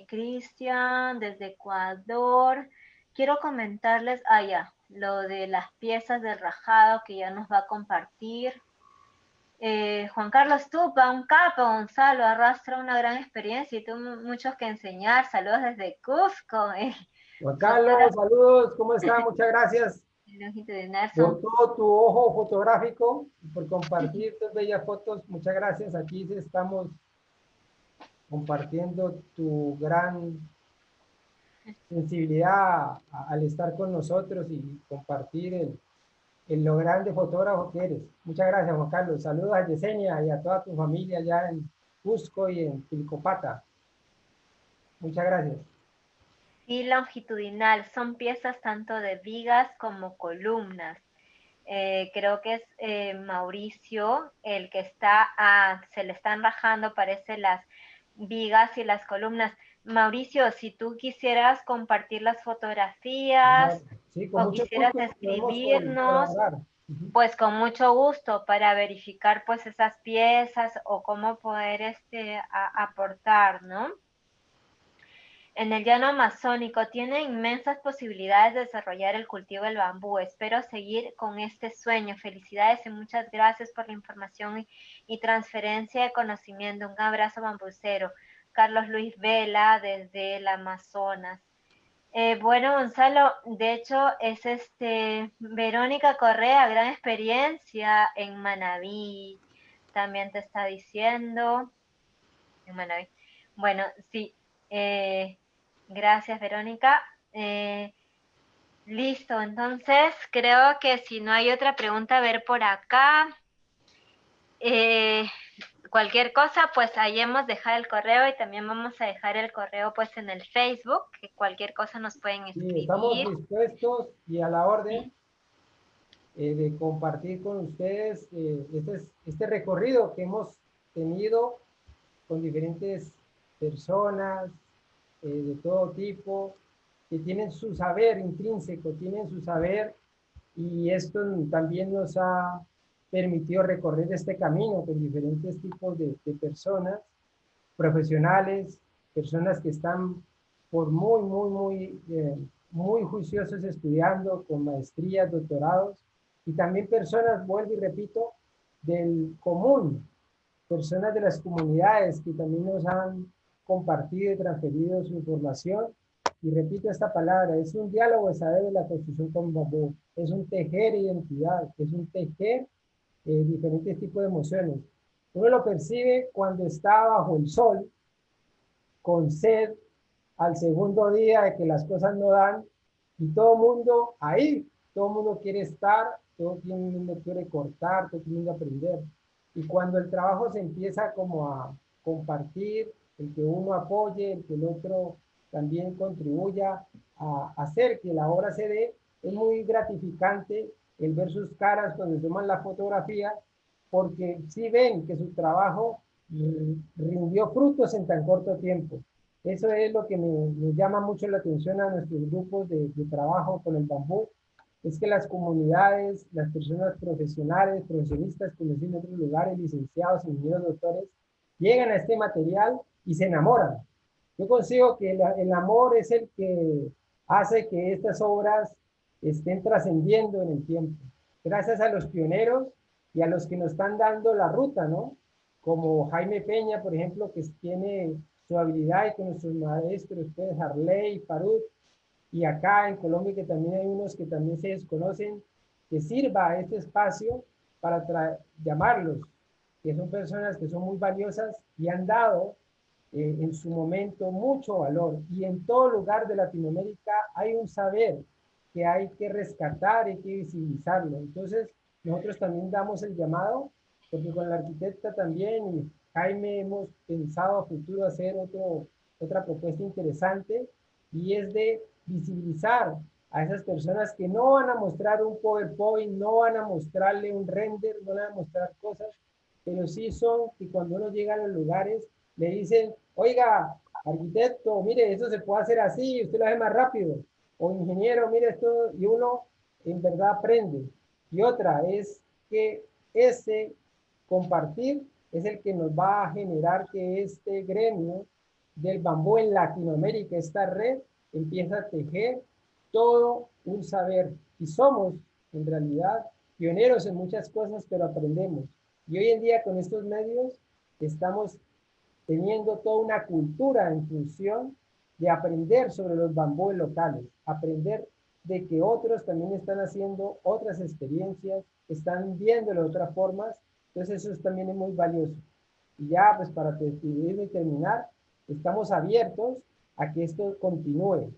Cristian, desde Ecuador. Quiero comentarles, ya, lo de las piezas del rajado que ya nos va a compartir. Juan Carlos Tupa, un capo, Gonzalo, arrastra una gran experiencia y tuvo muchos que enseñar. Saludos desde Cusco. Juan Carlos, saludos, ¿cómo está? Muchas gracias Longitudinal son. por todo tu ojo fotográfico, por compartir tus bellas fotos. Muchas gracias. Aquí estamos compartiendo tu gran sensibilidad al estar con nosotros y compartir lo grande fotógrafo que eres. Muchas gracias, Juan Carlos. Saludos a Yesenia y a toda tu familia allá en Cusco y en Pilcopata. Muchas gracias. Y longitudinal, son piezas tanto de vigas como columnas. Creo que es Mauricio el que se le están rajando, parece, las vigas y las columnas. Mauricio, si tú quisieras compartir las fotografías Sí, con o mucho quisieras gusto podemos escribirnos, colaborar. pues con mucho gusto para verificar pues esas piezas o cómo poder aportar, ¿no? En el llano amazónico tiene inmensas posibilidades de desarrollar el cultivo del bambú. Espero seguir con este sueño. Felicidades y muchas gracias por la información y transferencia de conocimiento. Un abrazo bambucero. Carlos Luis Vela desde el Amazonas. Bueno, Gonzalo, de hecho es Verónica Correa, gran experiencia en Manabí. También te está diciendo en Manabí. Bueno, sí. Gracias, Verónica. Listo, entonces creo que si no hay otra pregunta, a ver por acá. Cualquier cosa, pues ahí hemos dejado el correo y también vamos a dejar el correo pues en el Facebook, que cualquier cosa nos pueden Sí, estamos escribir. dispuestos y a la orden de compartir con ustedes este recorrido que hemos tenido con diferentes personas de todo tipo, que tienen su saber intrínseco, tienen su saber, y esto también nos ha permitido recorrer este camino con diferentes tipos de personas, profesionales, personas que están por muy juiciosos estudiando con maestrías, doctorados, y también personas, vuelvo y repito, del común, personas de las comunidades que también nos han compartido y transferido su información. Y repito esta palabra, es un diálogo de saber de la construcción con bambú, es un tejer identidad, es un tejer diferentes tipos de emociones. Uno lo percibe cuando está bajo el sol, con sed, al segundo día de que las cosas no dan, y todo el mundo ahí, todo el mundo quiere estar, todo el mundo quiere cortar, todo el mundo aprender. Y cuando el trabajo se empieza como a compartir, el que uno apoye, el que el otro también contribuya a hacer que la obra se dé, es muy gratificante el ver sus caras cuando toman la fotografía, porque sí ven que su trabajo rindió frutos en tan corto tiempo. Eso es lo que me llama mucho la atención a nuestros grupos de trabajo con el bambú, es que las comunidades, las personas profesionales, profesionistas conocidos en otros lugares, licenciados, ingenieros, doctores, llegan a este material y se enamoran. Yo consigo que el amor es el que hace que estas obras estén trascendiendo en el tiempo. Gracias a los pioneros y a los que nos están dando la ruta, ¿no? Como Jaime Peña, por ejemplo, que tiene su habilidad y con nuestros maestros, pues, Harley, Farud, y acá en Colombia que también hay unos que también se desconocen, que sirva este espacio para llamarlos, que son personas que son muy valiosas y han dado en su momento mucho valor. Y en todo lugar de Latinoamérica hay un saber que hay que rescatar y que visibilizarlo. Entonces, nosotros también damos el llamado, porque con la arquitecta también y Jaime hemos pensado a futuro hacer otra propuesta interesante, y es de visibilizar a esas personas que no van a mostrar un PowerPoint, no van a mostrarle un render, no van a mostrar cosas, pero sí son que cuando uno llega a los lugares le dicen, oiga, arquitecto, mire, eso se puede hacer así, usted lo hace más rápido, o ingeniero, mire esto, y uno en verdad aprende. Y otra es que ese compartir es el que nos va a generar que este gremio del bambú en Latinoamérica, esta red, empieza a tejer todo un saber. Y somos, en realidad, pioneros en muchas cosas, pero aprendemos. Y hoy en día con estos medios estamos teniendo toda una cultura en función de aprender sobre los bambúes locales, aprender de que otros también están haciendo otras experiencias, están viéndolo de otras formas, entonces eso también es muy valioso. Y ya pues para despedirme y terminar, estamos abiertos a que esto continúe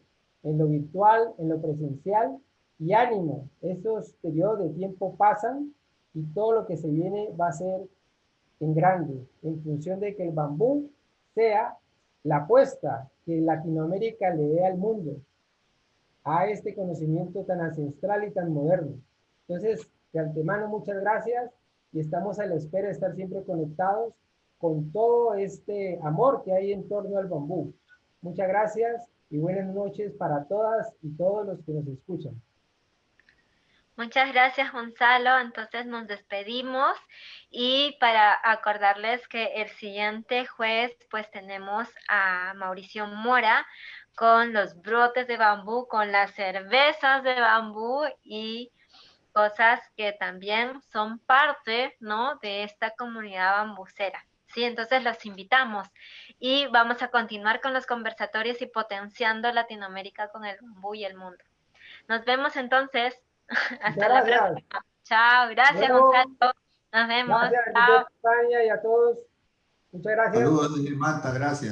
en lo virtual, en lo presencial, y ánimo, estos periodos de tiempo pasan y todo lo que se viene va a ser en grande, en función de que el bambú sea la apuesta que Latinoamérica le dé al mundo a este conocimiento tan ancestral y tan moderno. Entonces, de antemano, muchas gracias y estamos a la espera de estar siempre conectados con todo este amor que hay en torno al bambú. Muchas gracias y buenas noches para todas y todos los que nos escuchan. Muchas gracias, Gonzalo. Entonces nos despedimos y para acordarles que el siguiente jueves pues tenemos a Mauricio Mora con los brotes de bambú, con las cervezas de bambú y cosas que también son parte, ¿no?, de esta comunidad bambucera. Sí, entonces los invitamos y vamos a continuar con los conversatorios y potenciando Latinoamérica con el bambú y el mundo. Nos vemos entonces. Hasta la próxima. Chao, gracias, Bueno, Gonzalo. Nos vemos. gracias, Chao. España, y a todos. Muchas gracias. Saludos desde Manta, gracias.